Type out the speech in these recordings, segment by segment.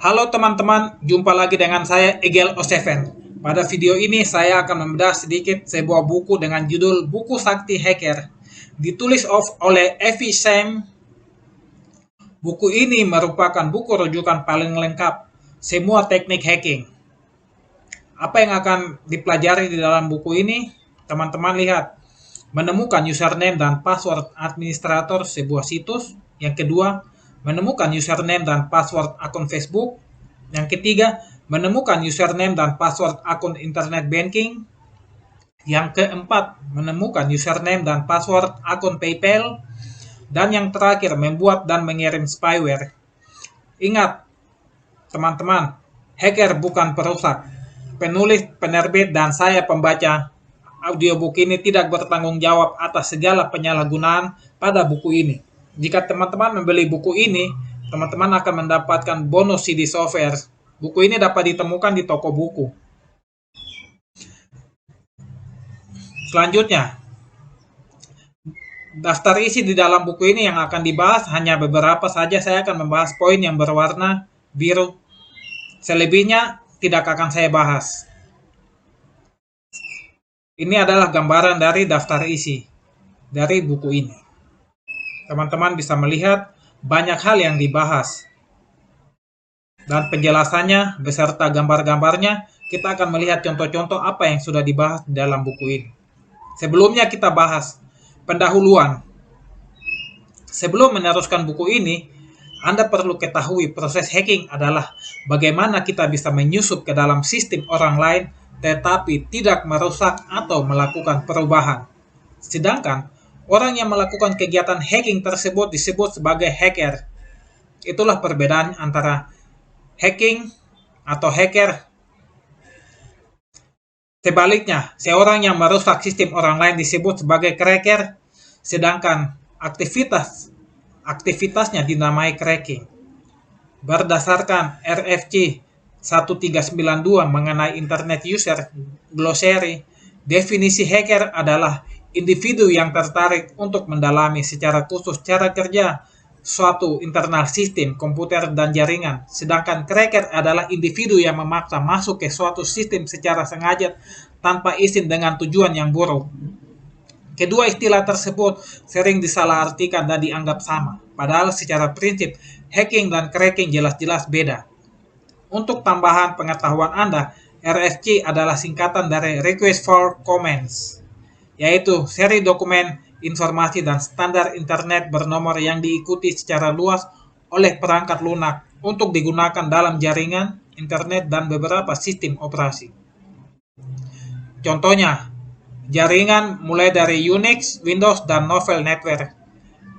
Halo teman-teman, jumpa lagi dengan saya Egel Oseven. Pada video ini saya akan membedah sedikit sebuah buku dengan judul Buku Sakti Hacker. Ditulis oleh Evi Sam. Buku ini merupakan buku rujukan paling lengkap semua teknik hacking. Apa yang akan dipelajari di dalam buku ini? Teman-teman lihat, menemukan username dan password administrator sebuah situs. Yang kedua, menemukan username dan password akun Facebook. Yang ketiga, menemukan username dan password akun internet banking. Yang keempat, menemukan username dan password akun PayPal. Dan yang terakhir, membuat dan mengirim spyware. Ingat, teman-teman, hacker bukan perusak. Penulis, penerbit, dan saya pembaca audiobook ini tidak bertanggung jawab atas segala penyalahgunaan pada buku ini. Jika teman-teman membeli buku ini, teman-teman akan mendapatkan bonus CD software. Buku ini dapat ditemukan di toko buku. Selanjutnya, daftar isi di dalam buku ini yang akan dibahas hanya beberapa saja. Saya akan membahas poin yang berwarna biru. Selebihnya tidak akan saya bahas. Ini adalah gambaran dari daftar isi dari buku ini. Teman-teman bisa melihat banyak hal yang dibahas. Dan penjelasannya beserta gambar-gambarnya, kita akan melihat contoh-contoh apa yang sudah dibahas di dalam buku ini. Sebelumnya kita bahas pendahuluan. Sebelum meneruskan buku ini, Anda perlu ketahui proses hacking adalah bagaimana kita bisa menyusup ke dalam sistem orang lain tetapi tidak merusak atau melakukan perubahan. Sedangkan orang yang melakukan kegiatan hacking tersebut disebut sebagai hacker. Itulah perbedaan antara hacking atau hacker. Sebaliknya, seorang yang merusak sistem orang lain disebut sebagai cracker, sedangkan aktivitasnya dinamai cracking. Berdasarkan RFC 1392 mengenai Internet User Glossary, definisi hacker adalah individu yang tertarik untuk mendalami secara khusus cara kerja suatu internal sistem, komputer, dan jaringan. Sedangkan cracker adalah individu yang memaksa masuk ke suatu sistem secara sengaja tanpa izin dengan tujuan yang buruk. Kedua istilah tersebut sering disalahartikan dan dianggap sama, padahal secara prinsip, hacking dan cracking jelas-jelas beda. Untuk tambahan pengetahuan Anda, RFC adalah singkatan dari Request for Comments, yaitu seri dokumen, informasi, dan standar internet bernomor yang diikuti secara luas oleh perangkat lunak untuk digunakan dalam jaringan, internet, dan beberapa sistem operasi. Contohnya, jaringan mulai dari Unix, Windows, dan Novel Network.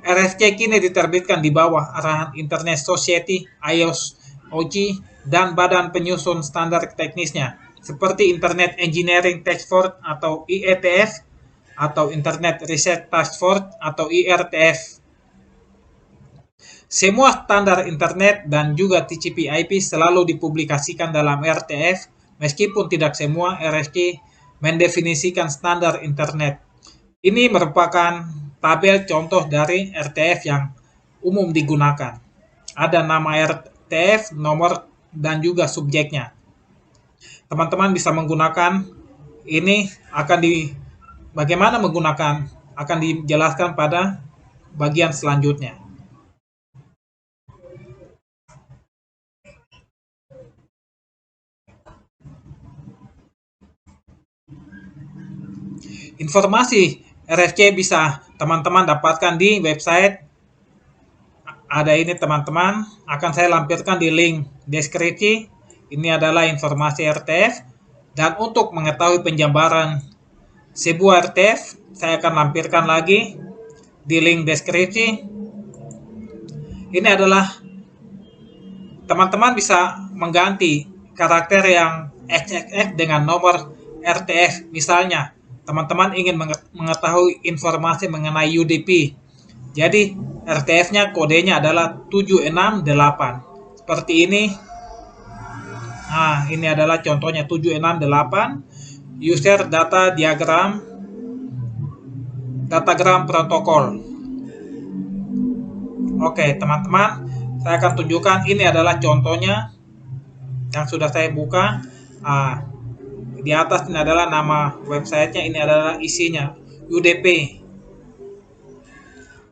RFC kini diterbitkan di bawah arahan Internet Society, IOSC, dan Badan Penyusun Standar Teknisnya, seperti Internet Engineering Task Force atau IETF, atau Internet Research Task Force atau IRTF. Semua standar internet dan juga TCP/IP selalu dipublikasikan dalam RTF, meskipun tidak semua RFC mendefinisikan standar internet. Ini merupakan tabel contoh dari RTF yang umum digunakan. Ada nama RTF, nomor, dan juga subjeknya. Teman-teman bisa menggunakan ini bagaimana menggunakan akan dijelaskan pada bagian selanjutnya. Informasi RFC bisa teman-teman dapatkan di website. Ada ini teman-teman, akan saya lampirkan di link deskripsi. Ini adalah informasi RTF. Dan untuk mengetahui penjabaran sebuah RTF, saya akan lampirkan lagi di link deskripsi. Ini adalah teman-teman bisa mengganti karakter yang XXX dengan nomor RTF. Misalnya, teman-teman ingin mengetahui informasi mengenai UDP. Jadi, RTF-nya kodenya adalah 768. Seperti ini. Nah, ini adalah contohnya 768. User data datagram protokol. Oke, teman-teman, saya akan tunjukkan ini adalah contohnya yang sudah saya buka. Di atas ini adalah nama websitenya, ini adalah isinya UDP.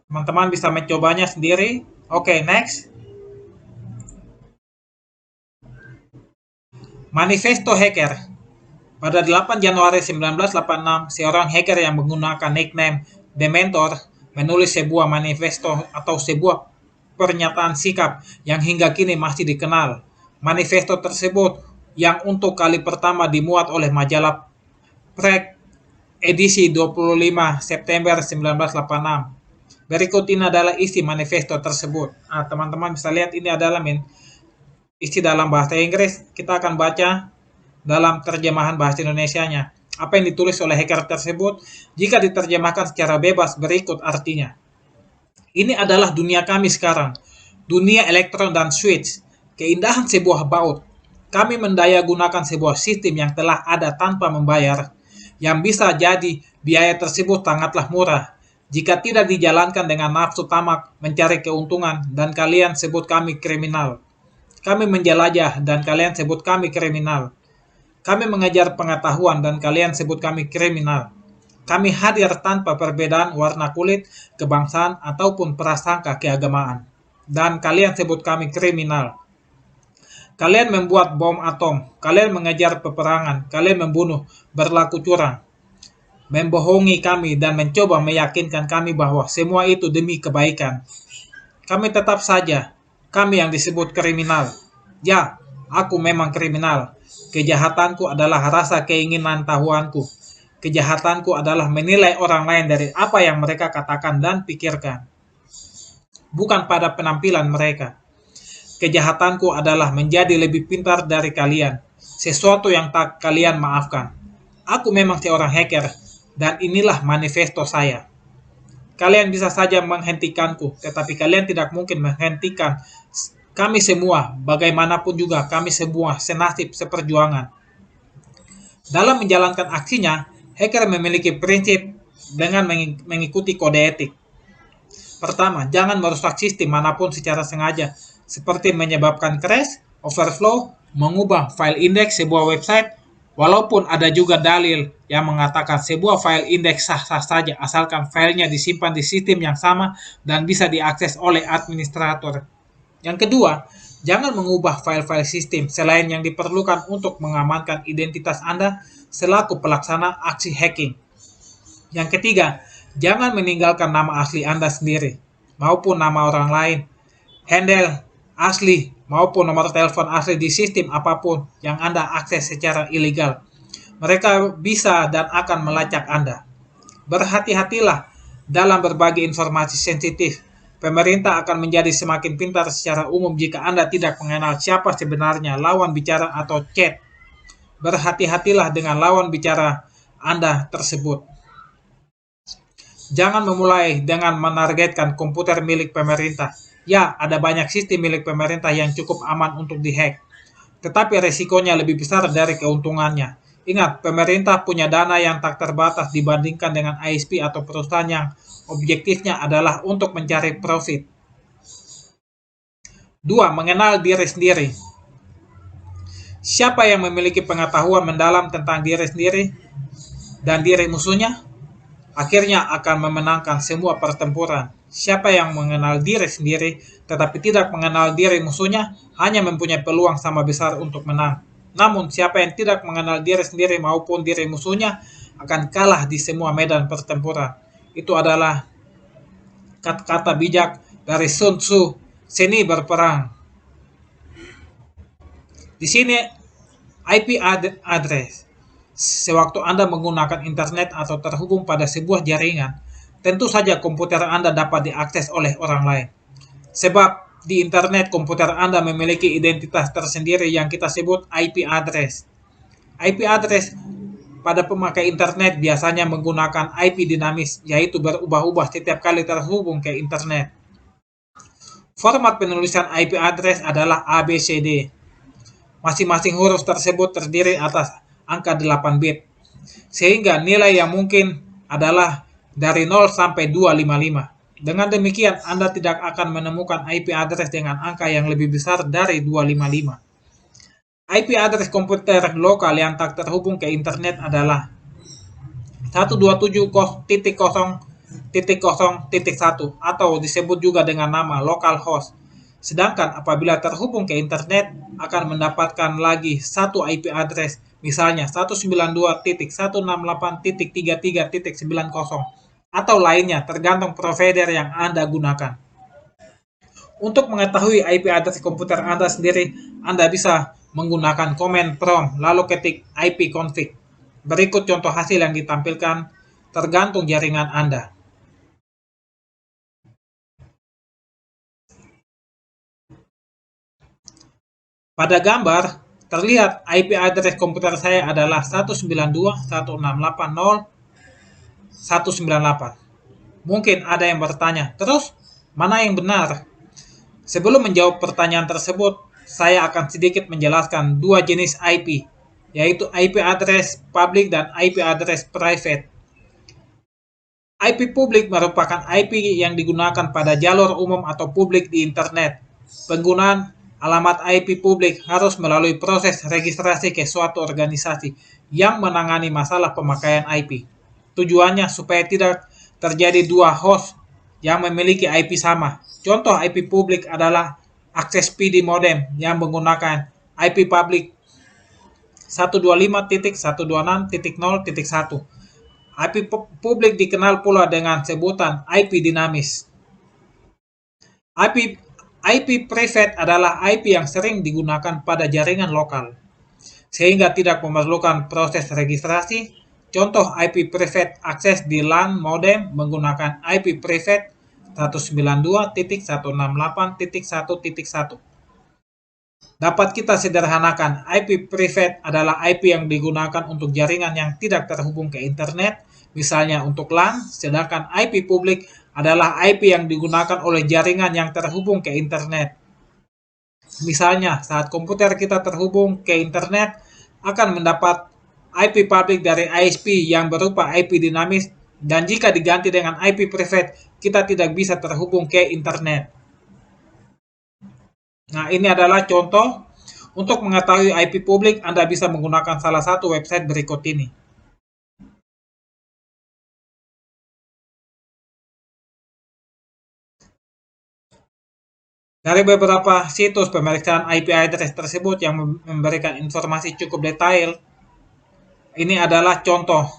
Teman-teman bisa mencobanya sendiri. Oke, next. Manifesto hacker. Pada 8 Januari 1986, seorang hacker yang menggunakan nickname Dementor menulis sebuah manifesto atau sebuah pernyataan sikap yang hingga kini masih dikenal. Manifesto tersebut yang untuk kali pertama dimuat oleh majalah Prague edisi 25 September 1986. Berikut ini adalah isi manifesto tersebut. Teman-teman bisa lihat ini adalah isi dalam bahasa Inggris. Kita akan baca dalam terjemahan bahasa Indonesianya. Apa yang ditulis oleh hacker tersebut, jika diterjemahkan secara bebas, berikut artinya. Ini adalah dunia kami sekarang, dunia elektron dan switch, keindahan sebuah baut. Kami mendaya gunakan sebuah sistem yang telah ada tanpa membayar, yang bisa jadi biaya tersebut sangatlah murah. Jika tidak dijalankan dengan nafsu tamak mencari keuntungan, dan kalian sebut kami kriminal. Kami menjelajah dan kalian sebut kami kriminal. Kami mengejar pengetahuan dan kalian sebut kami kriminal. Kami hadir tanpa perbedaan warna kulit, kebangsaan, ataupun prasangka keagamaan. Dan kalian sebut kami kriminal. Kalian membuat bom atom, kalian mengejar peperangan, kalian membunuh, berlaku curang, membohongi kami dan mencoba meyakinkan kami bahwa semua itu demi kebaikan. Kami tetap saja, kami yang disebut kriminal. Ya, aku memang kriminal. Kejahatanku adalah rasa keinginan tahuanku. Kejahatanku adalah menilai orang lain dari apa yang mereka katakan dan pikirkan, bukan pada penampilan mereka. Kejahatanku adalah menjadi lebih pintar dari kalian, sesuatu yang tak kalian maafkan. Aku memang seorang hacker, dan inilah manifesto saya. Kalian bisa saja menghentikanku, tetapi kalian tidak mungkin menghentikan kami semua. Bagaimanapun juga kami semua senasib seperjuangan. Dalam menjalankan aksinya, hacker memiliki prinsip dengan mengikuti kode etik. Pertama, jangan merusak sistem manapun secara sengaja, seperti menyebabkan crash, overflow, mengubah file indeks sebuah website, walaupun ada juga dalil yang mengatakan sebuah file indeks sah-sah saja asalkan filenya disimpan di sistem yang sama dan bisa diakses oleh administrator. Yang kedua, jangan mengubah file-file sistem selain yang diperlukan untuk mengamankan identitas Anda selaku pelaksana aksi hacking. Yang ketiga, jangan meninggalkan nama asli Anda sendiri maupun nama orang lain, handle asli maupun nomor telepon asli di sistem apapun yang Anda akses secara ilegal. Mereka bisa dan akan melacak Anda. Berhati-hatilah dalam berbagi informasi sensitif. Pemerintah akan menjadi semakin pintar secara umum jika Anda tidak mengenal siapa sebenarnya lawan bicara atau chat. Berhati-hatilah dengan lawan bicara Anda tersebut. Jangan memulai dengan menargetkan komputer milik pemerintah. Ya, ada banyak sistem milik pemerintah yang cukup aman untuk dihack, tetapi resikonya lebih besar dari keuntungannya. Ingat, pemerintah punya dana yang tak terbatas dibandingkan dengan ISP atau perusahaan yang objektifnya adalah untuk mencari profit. 2. Mengenal diri sendiri. Siapa yang memiliki pengetahuan mendalam tentang diri sendiri dan diri musuhnya, akhirnya akan memenangkan semua pertempuran. Siapa yang mengenal diri sendiri tetapi tidak mengenal diri musuhnya hanya mempunyai peluang sama besar untuk menang. Namun siapa yang tidak mengenal diri sendiri maupun diri musuhnya akan kalah di semua medan pertempuran. Itu adalah kata-kata bijak dari Sun Tzu, seni berperang. Di sini IP address. Sewaktu Anda menggunakan internet atau terhubung pada sebuah jaringan, tentu saja komputer Anda dapat diakses oleh orang lain. Sebab di internet komputer Anda memiliki identitas tersendiri yang kita sebut IP address. IP address pada pemakai internet biasanya menggunakan IP dinamis, yaitu berubah-ubah setiap kali terhubung ke internet. Format penulisan IP address adalah ABCD. Masing-masing huruf tersebut terdiri atas angka 8 bit, sehingga nilai yang mungkin adalah dari 0 sampai 255. Dengan demikian, Anda tidak akan menemukan IP address dengan angka yang lebih besar dari 255. IP address komputer lokal yang tak terhubung ke internet adalah 127.0.0.1 atau disebut juga dengan nama localhost. Sedangkan apabila terhubung ke internet akan mendapatkan lagi satu IP address, misalnya 192.168.33.90 atau lainnya tergantung provider yang Anda gunakan. Untuk mengetahui IP address komputer Anda sendiri, Anda bisa menggunakan command prompt lalu ketik ipconfig. Berikut contoh hasil yang ditampilkan tergantung jaringan Anda. Pada gambar, terlihat IP address komputer saya adalah 192.168.0.198. Mungkin ada yang bertanya, terus mana yang benar? Sebelum menjawab pertanyaan tersebut, saya akan sedikit menjelaskan dua jenis IP, yaitu IP address public dan IP address private. IP publik merupakan IP yang digunakan pada jalur umum atau publik di internet. Penggunaan alamat IP publik harus melalui proses registrasi ke suatu organisasi yang menangani masalah pemakaian IP. Tujuannya supaya tidak terjadi dua host yang memiliki IP sama. Contoh IP publik adalah akses PD modem yang menggunakan IP publik 125.126.0.1. IP publik dikenal pula dengan sebutan IP dinamis. IP private adalah IP yang sering digunakan pada jaringan lokal, sehingga tidak memerlukan proses registrasi. Contoh IP private akses di LAN modem menggunakan IP private 192.168.1.1. Dapat kita sederhanakan, IP private adalah IP yang digunakan untuk jaringan yang tidak terhubung ke internet, misalnya untuk LAN, sedangkan IP publik adalah IP yang digunakan oleh jaringan yang terhubung ke internet. Misalnya, saat komputer kita terhubung ke internet, akan mendapat IP publik dari ISP yang berupa IP dinamis, dan jika diganti dengan IP private, kita tidak bisa terhubung ke internet. Nah, ini adalah contoh. Untuk mengetahui IP publik, Anda bisa menggunakan salah satu website berikut ini. Dari beberapa situs pemeriksaan IP address tersebut yang memberikan informasi cukup detail, ini adalah contoh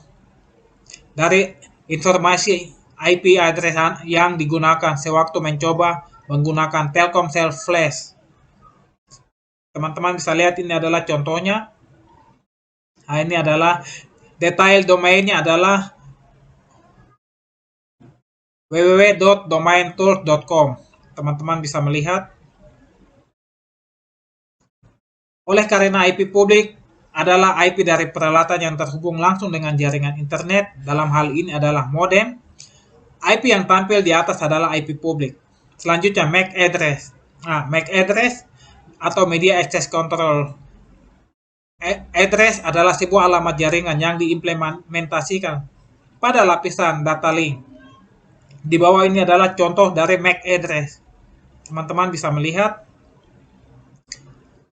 dari informasi IP address yang digunakan sewaktu mencoba menggunakan Telkomsel Flash. Teman-teman bisa lihat ini adalah contohnya. Nah, ini adalah detail domainnya adalah www.domaintools.com. Teman-teman bisa melihat. Oleh karena IP publik adalah IP dari peralatan yang terhubung langsung dengan jaringan internet, dalam hal ini adalah modem, IP yang tampil di atas adalah IP publik. Selanjutnya MAC address. Nah, MAC address atau Media Access Control address adalah sebuah alamat jaringan yang diimplementasikan pada lapisan data link. Di bawah ini adalah contoh dari MAC address. Teman-teman bisa melihat.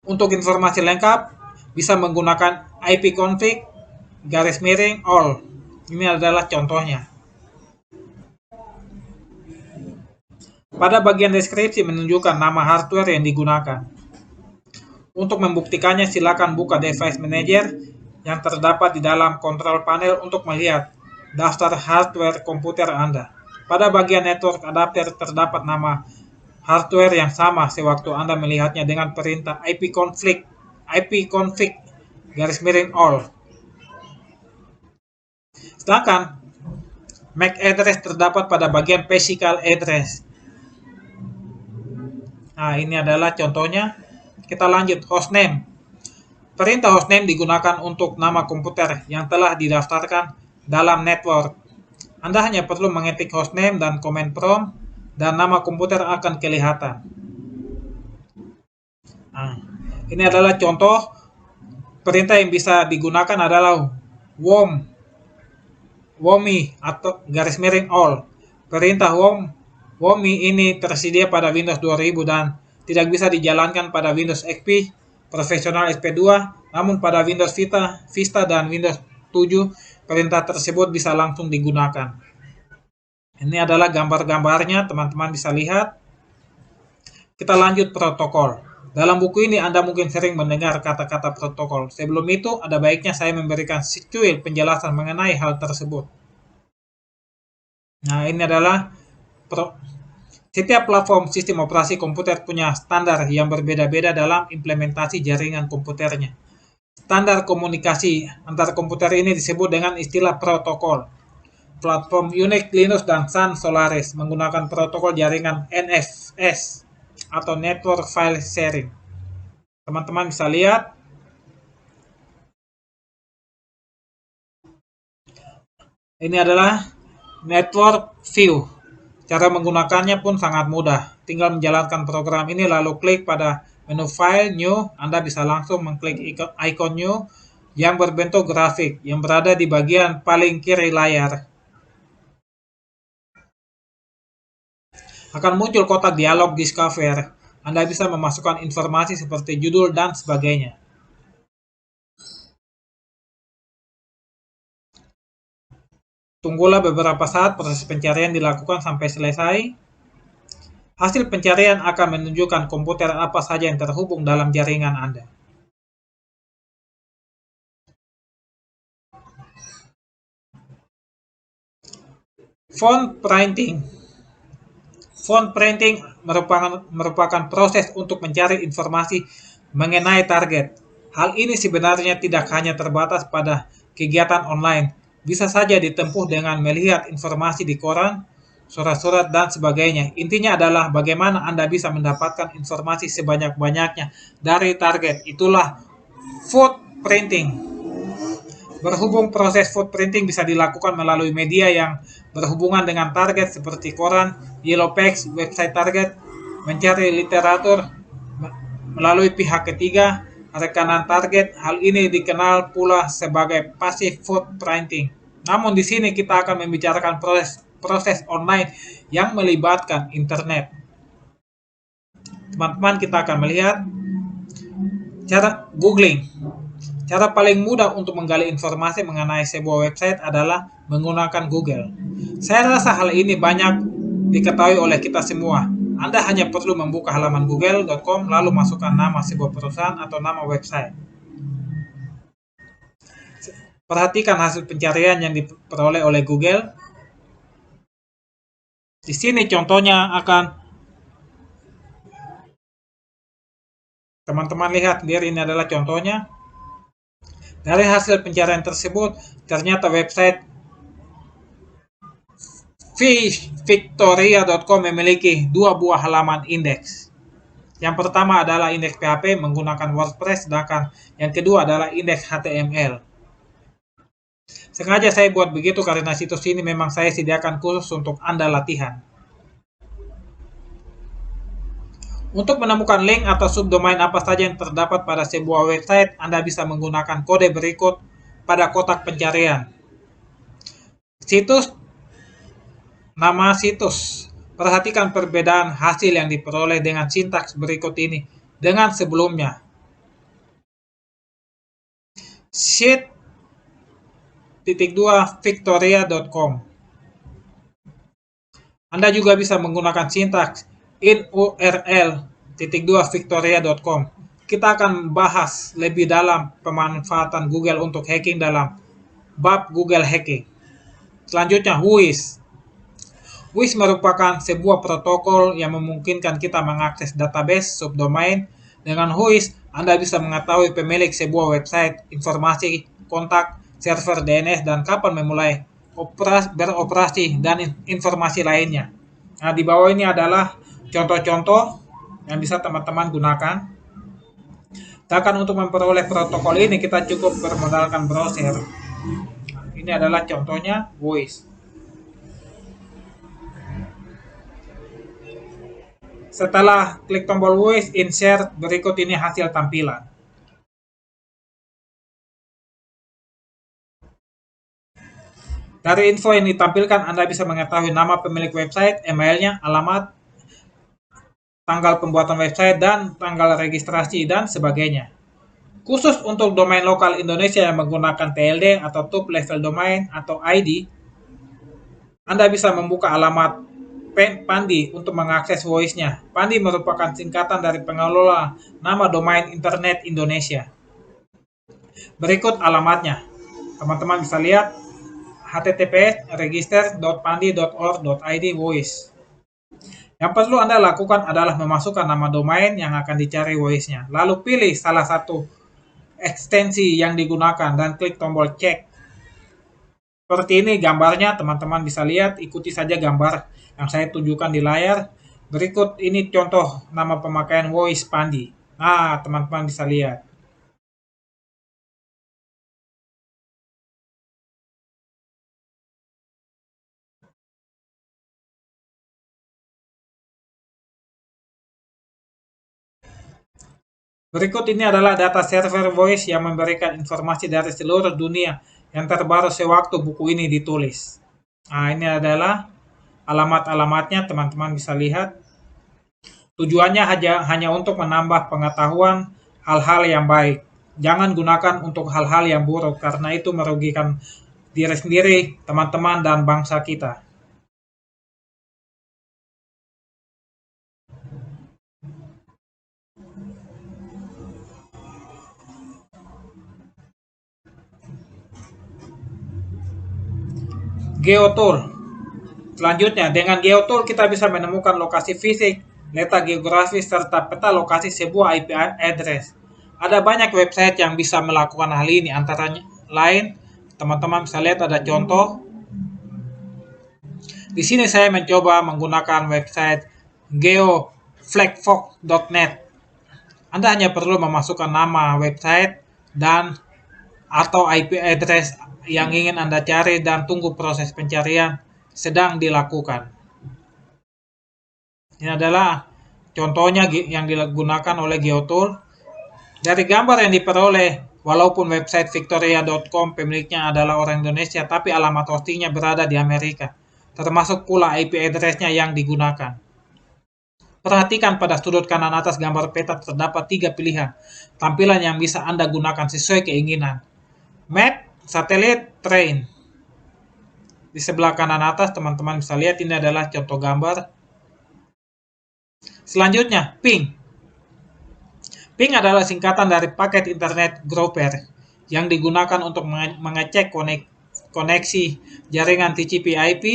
Untuk informasi lengkap, bisa menggunakan ipconfig _all. Ini adalah contohnya. Pada bagian deskripsi menunjukkan nama hardware yang digunakan. Untuk membuktikannya, silakan buka Device Manager yang terdapat di dalam control panel untuk melihat daftar hardware komputer Anda. Pada bagian network adapter terdapat nama hardware yang sama sewaktu Anda melihatnya dengan perintah ipconfig _all. Sedangkan MAC address terdapat pada bagian physical address. Nah, ini adalah contohnya. Kita lanjut, hostname. Perintah hostname digunakan untuk nama komputer yang telah didaftarkan dalam network. Anda hanya perlu mengetik hostname dan command prompt, dan nama komputer akan kelihatan. Nah, ini adalah contoh perintah yang bisa digunakan adalah womi atau _all. Perintah womi ini tersedia pada Windows 2000 dan tidak bisa dijalankan pada Windows XP profesional SP2, namun pada Windows Vista dan Windows 7, perintah tersebut bisa langsung digunakan. Ini adalah gambar-gambarnya, teman-teman bisa lihat. Kita lanjut protokol. Dalam buku ini Anda mungkin sering mendengar kata-kata protokol. Sebelum itu, ada baiknya saya memberikan secuil penjelasan mengenai hal tersebut. Nah, ini adalah setiap platform sistem operasi komputer punya standar yang berbeda-beda dalam implementasi jaringan komputernya. Standar komunikasi antar komputer ini disebut dengan istilah protokol. Platform Unix, Linux, dan Sun Solaris menggunakan protokol jaringan NFS atau Network File Sharing. Teman-teman bisa lihat. Ini adalah Network View. Cara menggunakannya pun sangat mudah. Tinggal menjalankan program ini lalu klik pada menu File, New. Anda bisa langsung mengklik icon New yang berbentuk grafik yang berada di bagian paling kiri layar. Akan muncul kotak dialog Discover. Anda bisa memasukkan informasi seperti judul dan sebagainya. Tunggulah beberapa saat proses pencarian dilakukan sampai selesai. Hasil pencarian akan menunjukkan komputer apa saja yang terhubung dalam jaringan Anda. Font printing. Font printing merupakan proses untuk mencari informasi mengenai target. Hal ini sebenarnya tidak hanya terbatas pada kegiatan online. Bisa saja ditempuh dengan melihat informasi di koran, surat-surat, dan sebagainya. Intinya adalah bagaimana Anda bisa mendapatkan informasi sebanyak-banyaknya dari target. Itulah footprinting. Berhubung proses footprinting bisa dilakukan melalui media yang berhubungan dengan target seperti koran, yellow pages, website target, mencari literatur melalui pihak ketiga, rekanan target. Hal ini dikenal pula sebagai passive footprinting. Namun di sini kita akan membicarakan proses online yang melibatkan internet. Teman-teman, kita akan melihat cara googling. Cara paling mudah untuk menggali informasi mengenai sebuah website adalah menggunakan Google. Saya rasa hal ini banyak diketahui oleh kita semua. Anda hanya perlu membuka halaman google.com lalu masukkan nama sebuah perusahaan atau nama website. Perhatikan hasil pencarian yang diperoleh oleh Google. Di sini contohnya akan teman-teman lihat, ini adalah contohnya. Dari hasil pencarian tersebut, ternyata website victoria.com memiliki dua buah halaman indeks. Yang pertama adalah indeks PHP menggunakan WordPress, sedangkan yang kedua adalah indeks HTML. Sengaja saya buat begitu karena situs ini memang saya sediakan khusus untuk Anda latihan. Untuk menemukan link atau subdomain apa saja yang terdapat pada sebuah website, Anda bisa menggunakan kode berikut pada kotak pencarian. Situs, nama situs. Perhatikan perbedaan hasil yang diperoleh dengan sintaks berikut ini dengan sebelumnya. Sheet.2victoria.com. Anda juga bisa menggunakan sintaks in url.2victoria.com. Kita akan membahas lebih dalam pemanfaatan Google untuk hacking dalam bab Google hacking. Selanjutnya, WHOIS. WHOIS merupakan sebuah protokol yang memungkinkan kita mengakses database subdomain. Dengan WHOIS, Anda bisa mengetahui pemilik sebuah website, informasi kontak, server DNS, dan kapan memulai beroperasi, dan informasi lainnya. Nah, di bawah ini adalah contoh-contoh yang bisa teman-teman gunakan. Bahkan untuk memperoleh protokol ini kita cukup bermodalkan browser. Ini adalah contohnya WHOIS. Setelah klik tombol WHOIS, insert, berikut ini hasil tampilan. Dari info yang ditampilkan, Anda bisa mengetahui nama pemilik website, emailnya, alamat, tanggal pembuatan website, dan tanggal registrasi, dan sebagainya. Khusus untuk domain lokal Indonesia yang menggunakan TLD atau top level domain atau ID, Anda bisa membuka alamat Pandi untuk mengakses voice-nya. Pandi merupakan singkatan dari pengelola nama domain internet Indonesia. Berikut alamatnya. Teman-teman bisa lihat https://register.pandi.org.id voice. Yang perlu Anda lakukan adalah memasukkan nama domain yang akan dicari voice-nya. Lalu pilih salah satu ekstensi yang digunakan dan klik tombol cek. Seperti ini gambarnya, teman-teman bisa lihat, ikuti saja gambar yang saya tunjukkan di layar. Berikut ini contoh nama pemakaian voice Pandi. Nah, teman-teman bisa lihat. Berikut ini adalah data server voice yang memberikan informasi dari seluruh dunia yang terbaru sewaktu buku ini ditulis. Nah, ini adalah alamat-alamatnya, teman-teman bisa lihat. Tujuannya hanya untuk menambah pengetahuan hal-hal yang baik. Jangan gunakan untuk hal-hal yang buruk, karena itu merugikan diri sendiri, teman-teman, dan bangsa kita. Geotool. Selanjutnya, dengan Geotool kita bisa menemukan lokasi fisik, letak geografis, serta peta lokasi sebuah IP address. Ada banyak website yang bisa melakukan hal ini, antara lain, teman-teman bisa lihat ada contoh. Di sini saya mencoba menggunakan website geoflagfox.net. Anda hanya perlu memasukkan nama website dan atau IP address yang ingin Anda cari dan tunggu proses pencarian sedang dilakukan. Ini adalah contohnya yang digunakan oleh Geotool. Dari gambar yang diperoleh, walaupun website victoria.com pemiliknya adalah orang Indonesia, tapi alamat hostingnya berada di Amerika, termasuk pula IP address-nya yang digunakan. Perhatikan pada sudut kanan atas gambar peta terdapat 3 pilihan tampilan yang bisa Anda gunakan sesuai keinginan. Map, Satellite, Train. Di sebelah kanan atas teman-teman bisa lihat ini adalah contoh gambar. Selanjutnya, ping. Ping adalah singkatan dari paket internet grouper yang digunakan untuk mengecek koneksi jaringan TCP/IP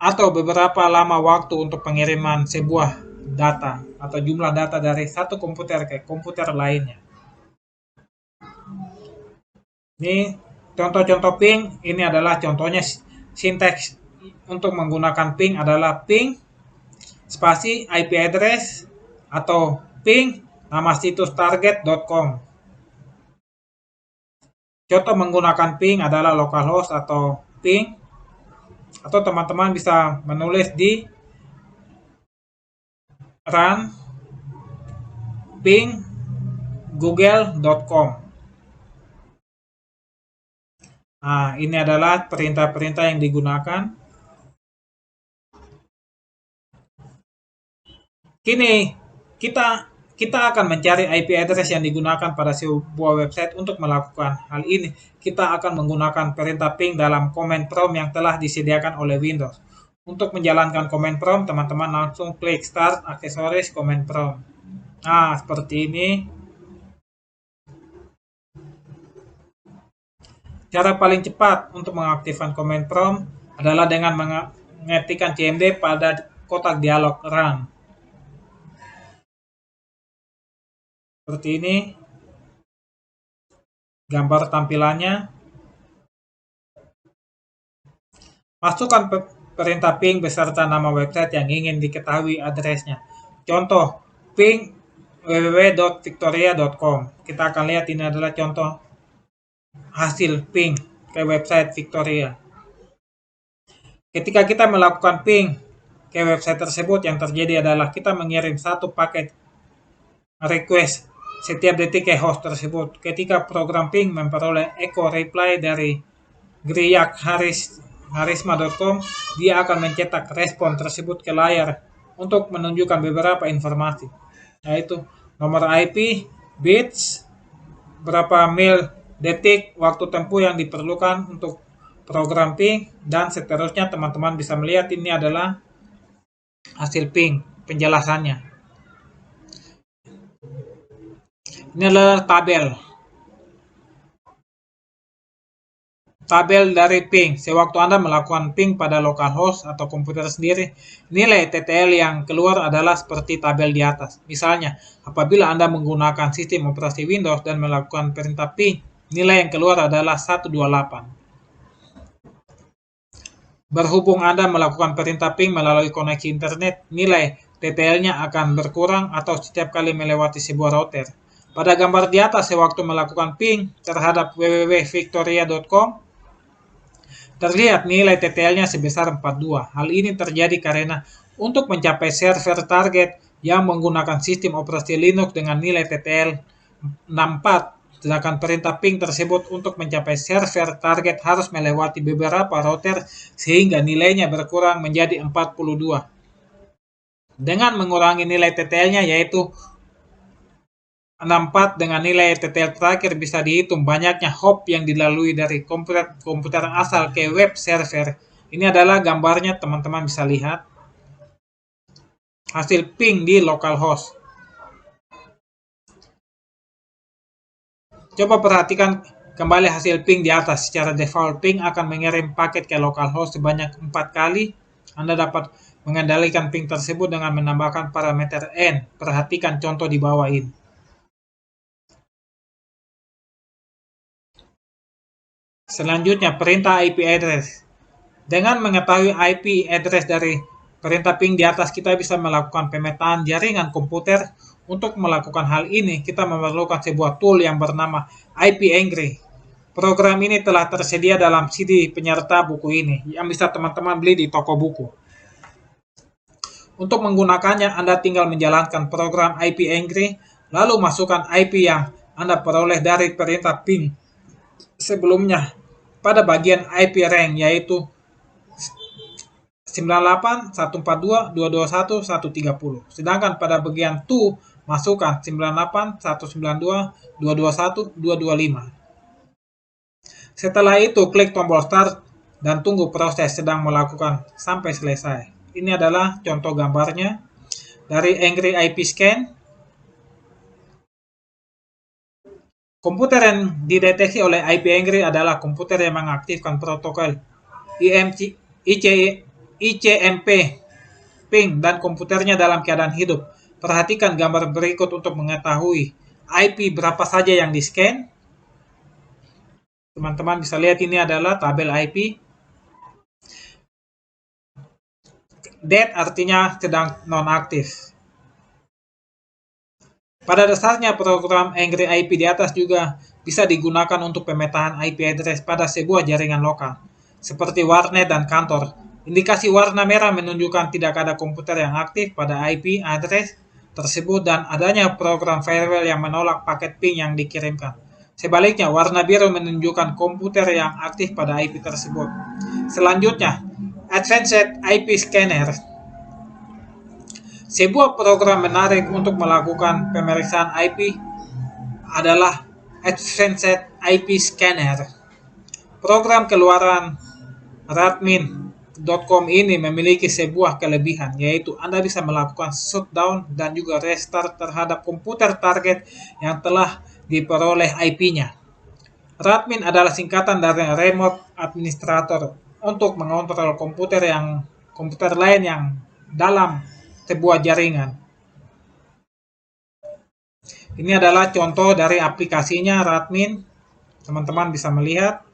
atau beberapa lama waktu untuk pengiriman sebuah data atau jumlah data dari satu komputer ke komputer lainnya. Ini contoh-contoh ping, ini adalah contohnya sinteks untuk menggunakan ping adalah ping spasi IP address atau ping nama situs target.com. Contoh menggunakan ping adalah localhost atau ping, atau teman-teman bisa menulis di run ping google.com. Nah, ini adalah perintah-perintah yang digunakan. Kini kita akan mencari IP address yang digunakan pada sebuah website. Untuk melakukan hal ini, kita akan menggunakan perintah ping dalam command prompt yang telah disediakan oleh Windows. Untuk menjalankan command prompt, teman-teman langsung klik Start Accessories Command Prompt. Nah, seperti ini. Cara paling cepat untuk mengaktifkan command prompt adalah dengan mengetikkan cmd pada kotak dialog Run. Seperti ini gambar tampilannya. Masukkan perintah ping beserta nama website yang ingin diketahui addressnya. Contoh, ping www.victoria.com. Kita akan lihat ini adalah contoh hasil ping ke website Victoria. Ketika kita melakukan ping ke website tersebut, yang terjadi adalah kita mengirim satu paket request setiap detik ke host tersebut. Ketika program ping memperoleh echo reply dari griakharisma.com, dia akan mencetak respon tersebut ke layar untuk menunjukkan beberapa informasi, yaitu nomor IP, bits, berapa mil detik waktu tempuh yang diperlukan untuk program ping, dan seterusnya. Teman-teman bisa melihat ini adalah hasil ping penjelasannya. Ini adalah tabel dari ping. Sewaktu Anda melakukan ping pada localhost atau komputer sendiri, nilai TTL yang keluar adalah seperti tabel di atas. Misalnya, apabila Anda menggunakan sistem operasi Windows dan melakukan perintah ping, nilai yang keluar adalah 128. Berhubung Anda melakukan perintah ping melalui koneksi internet, nilai TTL-nya akan berkurang atau setiap kali melewati sebuah router. Pada gambar di atas, sewaktu melakukan ping terhadap www.victoria.com, terlihat nilai TTL-nya sebesar 42. Hal ini terjadi karena untuk mencapai server target yang menggunakan sistem operasi Linux dengan nilai TTL 64, sedangkan perintah ping tersebut untuk mencapai server target harus melewati beberapa router sehingga nilainya berkurang menjadi 42. Dengan mengurangi nilai TTL-nya yaitu 64 dengan nilai TTL terakhir, bisa dihitung banyaknya hop yang dilalui dari komputer asal ke web server. Ini adalah gambarnya, teman-teman bisa lihat hasil ping di localhost. Coba perhatikan kembali hasil ping di atas. Secara default, ping akan mengirim paket ke localhost sebanyak 4 kali. Anda dapat mengendalikan ping tersebut dengan menambahkan parameter n. Perhatikan contoh di bawah ini. Selanjutnya, perintah IP address. Dengan mengetahui IP address dari perintah ping di atas, kita bisa melakukan pemetaan jaringan komputer. Untuk melakukan hal ini, kita memerlukan sebuah tool yang bernama IPAngry. Program ini telah tersedia dalam CD penyerta buku ini, yang bisa teman-teman beli di toko buku. Untuk menggunakannya, Anda tinggal menjalankan program IPAngry, lalu masukkan IP yang Anda peroleh dari perintah ping sebelumnya pada bagian IP range, yaitu 98.142.221.130. Sedangkan pada bagian to, masukkan 98.192.221.225. Setelah itu, klik tombol start dan tunggu proses sedang melakukan sampai selesai. Ini adalah contoh gambarnya dari Angry IP Scan. Komputer yang dideteksi oleh IPAngry adalah komputer yang mengaktifkan protokol ICMP ping dan komputernya dalam keadaan hidup. Perhatikan gambar berikut untuk mengetahui IP berapa saja yang di-scan. Teman-teman bisa lihat ini adalah tabel IP. Dead artinya sedang non-aktif. Pada dasarnya, program Angry IP di atas juga bisa digunakan untuk pemetaan IP address pada sebuah jaringan lokal, seperti warnet dan kantor. Indikasi warna merah menunjukkan tidak ada komputer yang aktif pada IP address tersebut dan adanya program firewall yang menolak paket ping yang dikirimkan. Sebaliknya, warna biru menunjukkan komputer yang aktif pada IP tersebut. Selanjutnya, Advanced IP Scanner. Sebuah program menarik untuk melakukan pemeriksaan IP adalah Advanced IP Scanner. Program keluaran Radmin.com ini memiliki sebuah kelebihan, yaitu Anda bisa melakukan shutdown dan juga restart terhadap komputer target yang telah diperoleh IP-nya. Radmin adalah singkatan dari Remote Administrator untuk mengontrol komputer lain yang dalam sebuah jaringan. Ini adalah contoh dari aplikasinya Radmin. Teman-teman bisa melihat.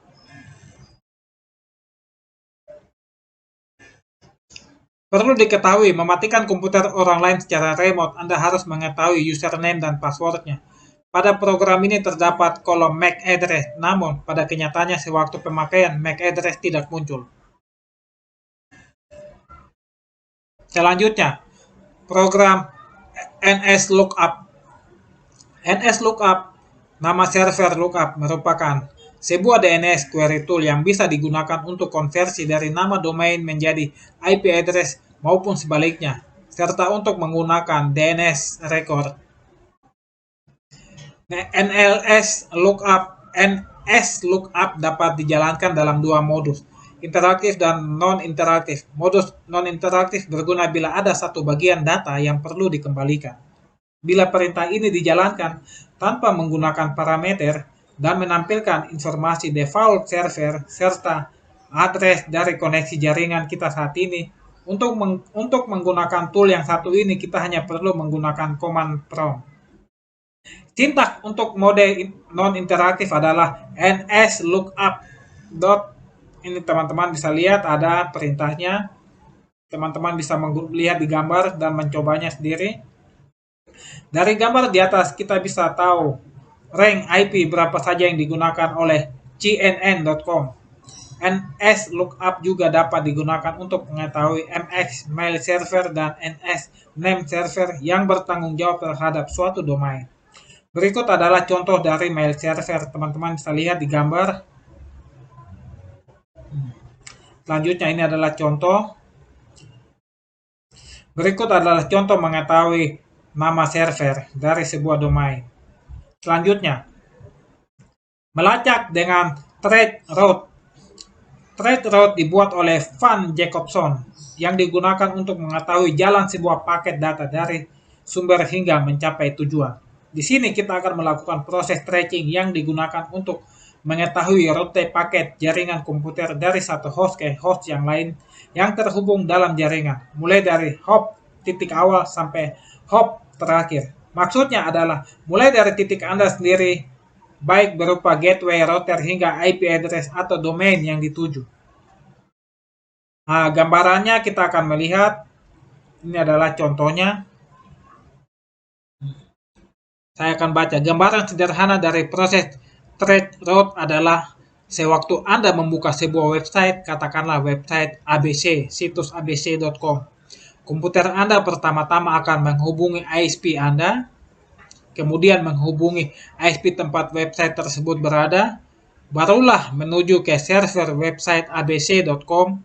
Perlu diketahui, mematikan komputer orang lain secara remote, Anda harus mengetahui username dan passwordnya. Pada program ini terdapat kolom MAC address, namun pada kenyataannya sewaktu pemakaian MAC address tidak muncul. Selanjutnya, program NSLOOKUP. NSLOOKUP, nama server lookup, merupakan sebuah DNS query tool yang bisa digunakan untuk konversi dari nama domain menjadi IP address maupun sebaliknya, serta untuk menggunakan DNS record. NLS lookup dapat dijalankan dalam dua modus, interaktif dan non-interaktif. Modus non-interaktif berguna bila ada satu bagian data yang perlu dikembalikan. Bila perintah ini dijalankan tanpa menggunakan parameter dan menampilkan informasi default server serta address dari koneksi jaringan kita saat ini, untuk menggunakan tool yang satu ini kita hanya perlu menggunakan command prompt. Sintaks untuk mode non-interaktif adalah nslookup. Ini teman-teman bisa lihat ada perintahnya. Teman-teman bisa melihat di gambar dan mencobanya sendiri. Dari gambar di atas kita bisa tahu rank IP berapa saja yang digunakan oleh cnn.com. nslookup juga dapat digunakan untuk mengetahui MX mail server dan NS name server yang bertanggung jawab terhadap suatu domain. Berikut adalah contoh dari mail server. Teman-teman bisa lihat di gambar. Selanjutnya ini adalah contoh. Berikut adalah contoh mengetahui nama server dari sebuah domain. Selanjutnya, melacak dengan thread route. Thread route dibuat oleh Van Jacobson yang digunakan untuk mengetahui jalan sebuah paket data dari sumber hingga mencapai tujuan. Di sini kita akan melakukan proses tracking yang digunakan untuk mengetahui rute paket jaringan komputer dari satu host ke host yang lain yang terhubung dalam jaringan, mulai dari hop titik awal sampai hop terakhir. Maksudnya adalah mulai dari titik Anda sendiri, baik berupa gateway, router, hingga IP address atau domain yang dituju. Nah, gambarannya kita akan melihat, ini adalah contohnya. Saya akan baca. Gambaran sederhana dari proses thread route adalah sewaktu Anda membuka sebuah website, katakanlah website ABC, situs abc.com. Komputer Anda pertama-tama akan menghubungi ISP Anda, kemudian menghubungi ISP tempat website tersebut berada, barulah menuju ke server website abc.com.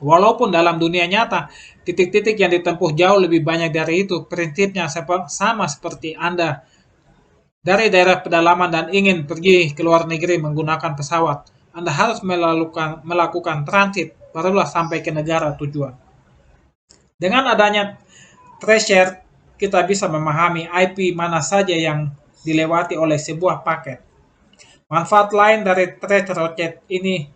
Walaupun dalam dunia nyata, titik-titik yang ditempuh jauh lebih banyak dari itu, prinsipnya sama seperti Anda dari daerah pedalaman dan ingin pergi ke luar negeri menggunakan pesawat. Anda harus melakukan transit, barulah sampai ke negara tujuan. Dengan adanya tracer, kita bisa memahami IP mana saja yang dilewati oleh sebuah paket. Manfaat lain dari thread route ini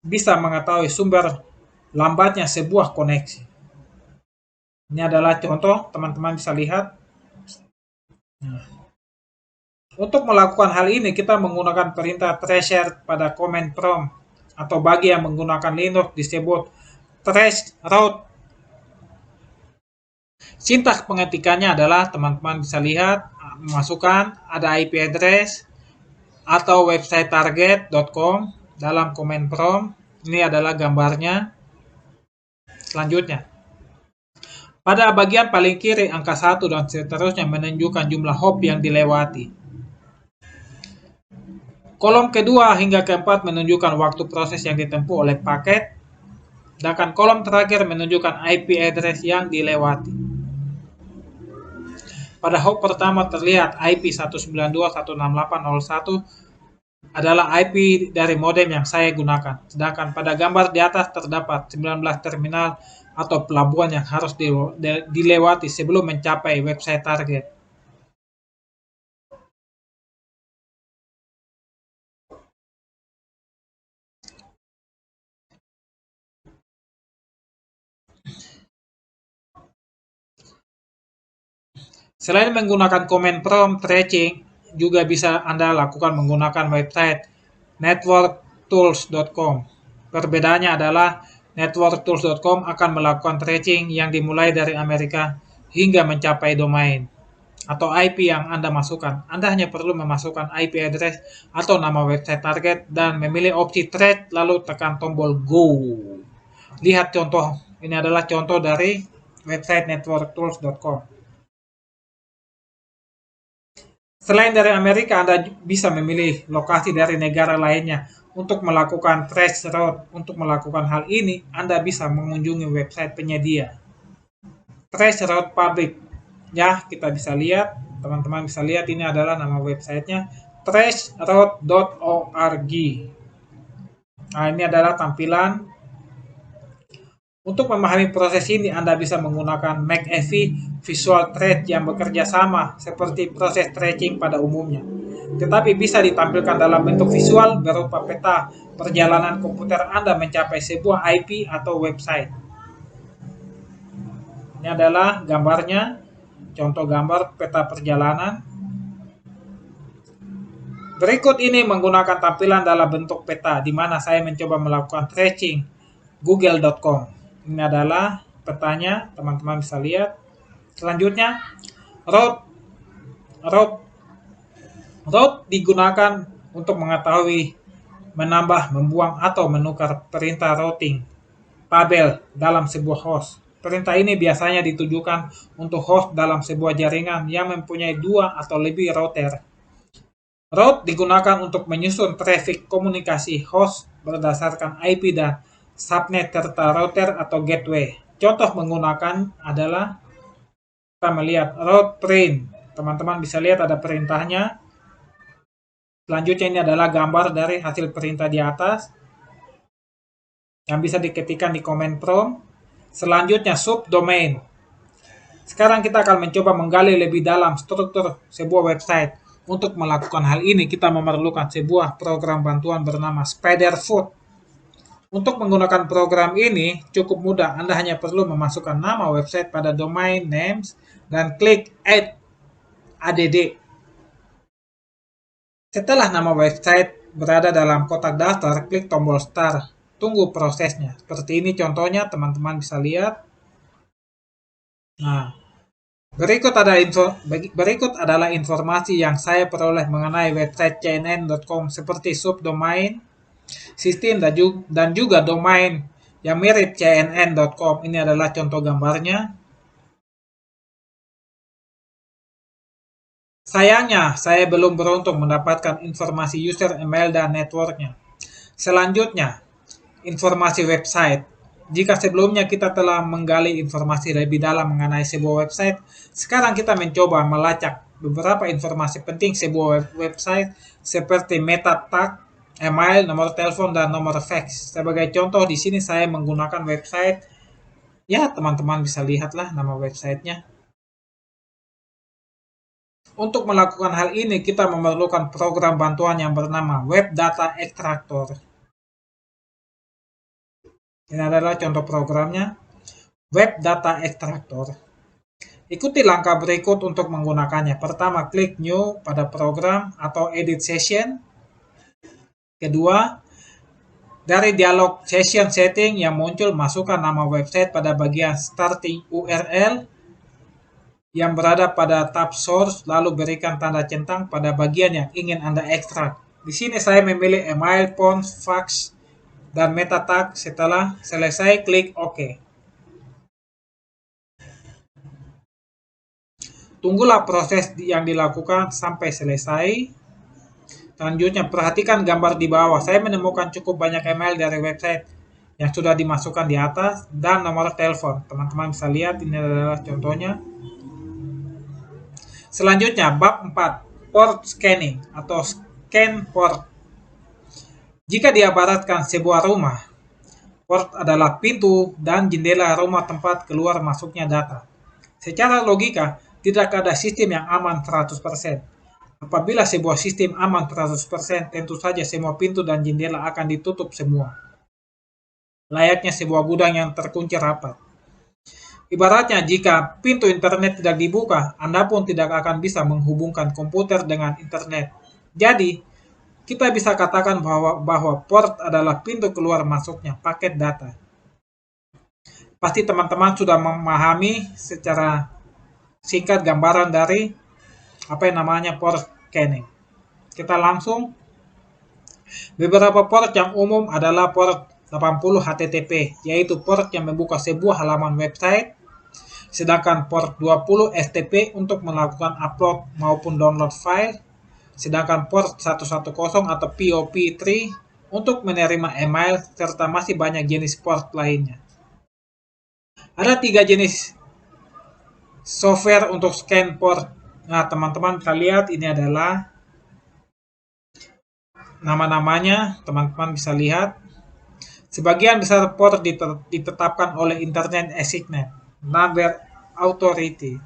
bisa mengetahui sumber lambatnya sebuah koneksi. Ini adalah contoh, teman-teman bisa lihat. Untuk melakukan hal ini, kita menggunakan perintah tracer pada command prompt, atau bagi yang menggunakan Linux disebut trace route. Sintaks pengetikannya adalah, teman-teman bisa lihat, masukkan ada IP address atau website target.com dalam command prompt. Ini adalah gambarnya. Selanjutnya, pada bagian paling kiri angka 1 dan seterusnya menunjukkan jumlah hop yang dilewati. Kolom kedua hingga keempat menunjukkan waktu proses yang ditempuh oleh paket, sedangkan kolom terakhir menunjukkan IP address yang dilewati. Pada hop pertama terlihat IP 192.168.0.1 adalah IP dari modem yang saya gunakan, sedangkan pada gambar di atas terdapat 19 terminal atau pelabuhan yang harus dilewati sebelum mencapai website target. Selain menggunakan command prompt tracing, juga bisa Anda lakukan menggunakan website networktools.com. Perbedaannya adalah networktools.com akan melakukan tracing yang dimulai dari Amerika hingga mencapai domain atau IP yang Anda masukkan. Anda hanya perlu memasukkan IP address atau nama website target dan memilih opsi thread lalu tekan tombol Go. Lihat contoh, ini adalah contoh dari website networktools.com. Selain dari Amerika, Anda bisa memilih lokasi dari negara lainnya untuk melakukan trace route. Untuk melakukan hal ini, Anda bisa mengunjungi website penyedia. Trace route public. Ya, kita bisa lihat. teman-teman bisa lihat ini adalah nama websitenya traceroute.org. Nah, ini adalah tampilan. Untuk memahami proses ini, Anda bisa menggunakan McAfee Visual Thread yang bekerja sama seperti proses tracing pada umumnya, tetapi bisa ditampilkan dalam bentuk visual berupa peta perjalanan komputer Anda mencapai sebuah IP atau website. Ini adalah gambarnya, contoh gambar peta perjalanan. Berikut ini menggunakan tampilan dalam bentuk peta, di mana saya mencoba melakukan tracing google.com. Ini adalah petanya, teman-teman bisa lihat. Selanjutnya, route digunakan untuk mengetahui, menambah, membuang, atau menukar perintah routing tabel dalam sebuah host. Perintah ini biasanya ditujukan untuk host dalam sebuah jaringan yang mempunyai 2 atau lebih router. Route digunakan untuk menyusun traffic komunikasi host berdasarkan IP dan subnet serta router atau gateway. Contoh menggunakan adalah kita melihat route print. Teman-teman bisa lihat ada perintahnya. Selanjutnya ini adalah gambar dari hasil perintah di atas yang bisa diketikkan di command prompt. Selanjutnya subdomain. Sekarang kita akan mencoba menggali lebih dalam struktur sebuah website. Untuk melakukan hal ini, kita memerlukan sebuah program bantuan bernama Spiderfoot. Untuk menggunakan program ini cukup mudah. Anda hanya perlu memasukkan nama website pada domain names dan klik add. Setelah nama website berada dalam kotak daftar, klik tombol start. Tunggu prosesnya. Seperti ini contohnya, teman-teman bisa lihat. Nah, berikut adalah informasi yang saya peroleh mengenai website cnn.com seperti subdomain, sistem dan juga domain yang mirip cnn.com. Ini adalah contoh gambarnya. Sayangnya, saya belum beruntung mendapatkan informasi user email dan networknya. Selanjutnya, informasi website. Jika sebelumnya kita telah menggali informasi lebih dalam mengenai sebuah website, sekarang kita mencoba melacak beberapa informasi penting sebuah website seperti meta tag, email, nomor telepon, dan nomor fax. Sebagai contoh, di sini saya menggunakan website. Ya, teman-teman bisa lihatlah nama websitenya. Untuk melakukan hal ini, kita memerlukan program bantuan yang bernama Web Data Extractor. Ini adalah contoh programnya, Web Data Extractor. Ikuti langkah berikut untuk menggunakannya. Pertama, klik New pada program atau Edit Session. Kedua, dari dialog Session Setting yang muncul, masukkan nama website pada bagian Starting URL yang berada pada tab Source, lalu berikan tanda centang pada bagian yang ingin Anda ekstrak. Di sini saya memilih email, phone, fax, dan meta tag. Setelah selesai, klik OK. Tunggulah proses yang dilakukan sampai selesai. Selanjutnya, perhatikan gambar di bawah. Saya menemukan cukup banyak email dari website yang sudah dimasukkan di atas dan nomor telepon. Teman-teman bisa lihat, ini adalah contohnya. Selanjutnya, bab 4, port scanning atau scan port. Jika diibaratkan sebuah rumah, port adalah pintu dan jendela rumah tempat keluar masuknya data. Secara logika, tidak ada sistem yang aman 100%. Apabila sebuah sistem aman 100%, tentu saja semua pintu dan jendela akan ditutup semua. Layaknya sebuah gudang yang terkunci rapat. Ibaratnya, jika pintu internet tidak dibuka, Anda pun tidak akan bisa menghubungkan komputer dengan internet. Jadi, kita bisa katakan bahwa port adalah pintu keluar masuknya paket data. Pasti teman-teman sudah memahami secara singkat gambaran dari apa yang namanya port scanning. Kita langsung, beberapa port yang umum adalah port 80 HTTP, yaitu port yang membuka sebuah halaman website, sedangkan port 20 STP untuk melakukan upload maupun download file, sedangkan port 110 atau POP3 untuk menerima email, serta masih banyak jenis port lainnya. Ada 3 jenis software untuk scan port Nah, teman-teman bisa lihat ini adalah nama-namanya, teman-teman bisa lihat. Sebagian besar port ditetapkan oleh Internet Assignment Number Authority.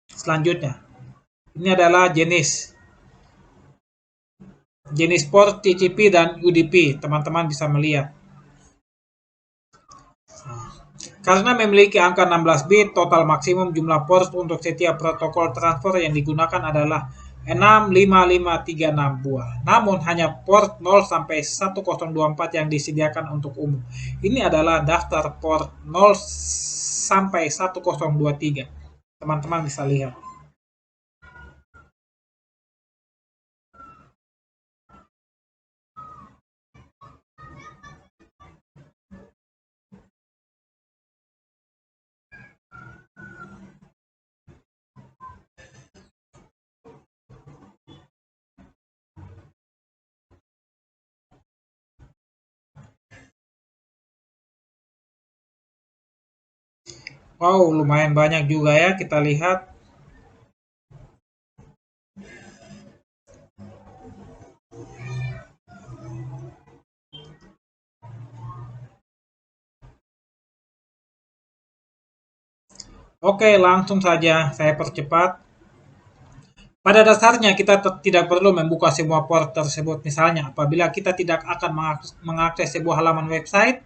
Selanjutnya, ini adalah jenis port TCP dan UDP, teman-teman bisa melihat. Karena memiliki angka 16 bit, total maksimum jumlah port untuk setiap protokol transfer yang digunakan adalah 65536 buah. Namun hanya port 0 sampai 1024 yang disediakan untuk umum. Ini adalah daftar port 0 sampai 1023. Teman-teman bisa lihat. Wow, lumayan banyak juga ya kita lihat. Oke, langsung saja saya percepat. Pada dasarnya kita tidak perlu membuka semua port tersebut. Misalnya, apabila kita tidak akan mengakses sebuah halaman website,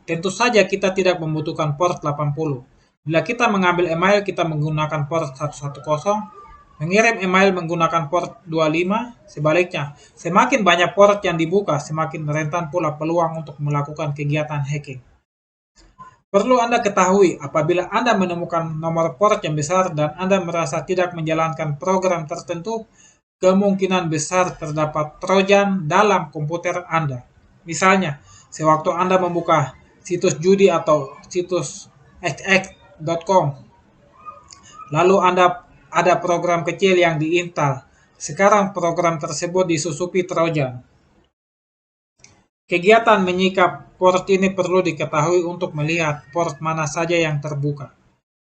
tentu saja kita tidak membutuhkan port 80. Bila kita mengambil email, kita menggunakan port 110, mengirim email menggunakan port 25, sebaliknya. Semakin banyak port yang dibuka, semakin rentan pula peluang untuk melakukan kegiatan hacking. Perlu Anda ketahui, apabila Anda menemukan nomor port yang besar dan Anda merasa tidak menjalankan program tertentu, kemungkinan besar terdapat trojan dalam komputer Anda. Misalnya, sewaktu Anda membuka situs judi atau situs xx.com, lalu Anda ada program kecil yang diinstal. Sekarang program tersebut disusupi trojan. Kegiatan menyikap port ini perlu diketahui untuk melihat port mana saja yang terbuka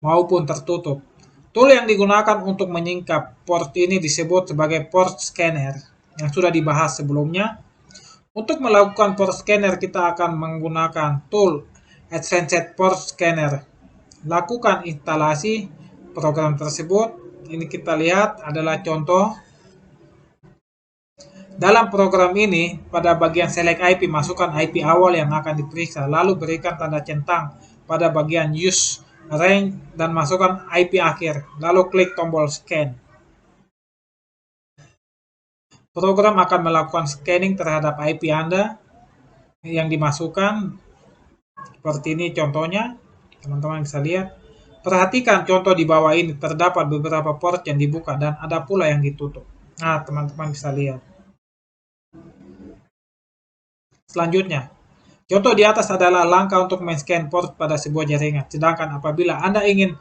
maupun tertutup. Tool yang digunakan untuk menyingkap port ini disebut sebagai port scanner yang sudah dibahas sebelumnya. Untuk melakukan port scanner kita akan menggunakan tool Advanced Port Scanner. Lakukan instalasi program tersebut. Ini kita lihat adalah contoh. Dalam program ini, pada bagian select IP, masukkan IP awal yang akan diperiksa, lalu berikan tanda centang pada bagian use range dan masukkan IP akhir, lalu klik tombol scan. Program akan melakukan scanning terhadap IP Anda yang dimasukkan. Seperti ini contohnya, teman-teman bisa lihat. Perhatikan contoh di bawah ini, terdapat beberapa port yang dibuka dan ada pula yang ditutup. Nah, teman-teman bisa lihat. Selanjutnya, contoh di atas adalah langkah untuk men-scan port pada sebuah jaringan. Sedangkan apabila Anda ingin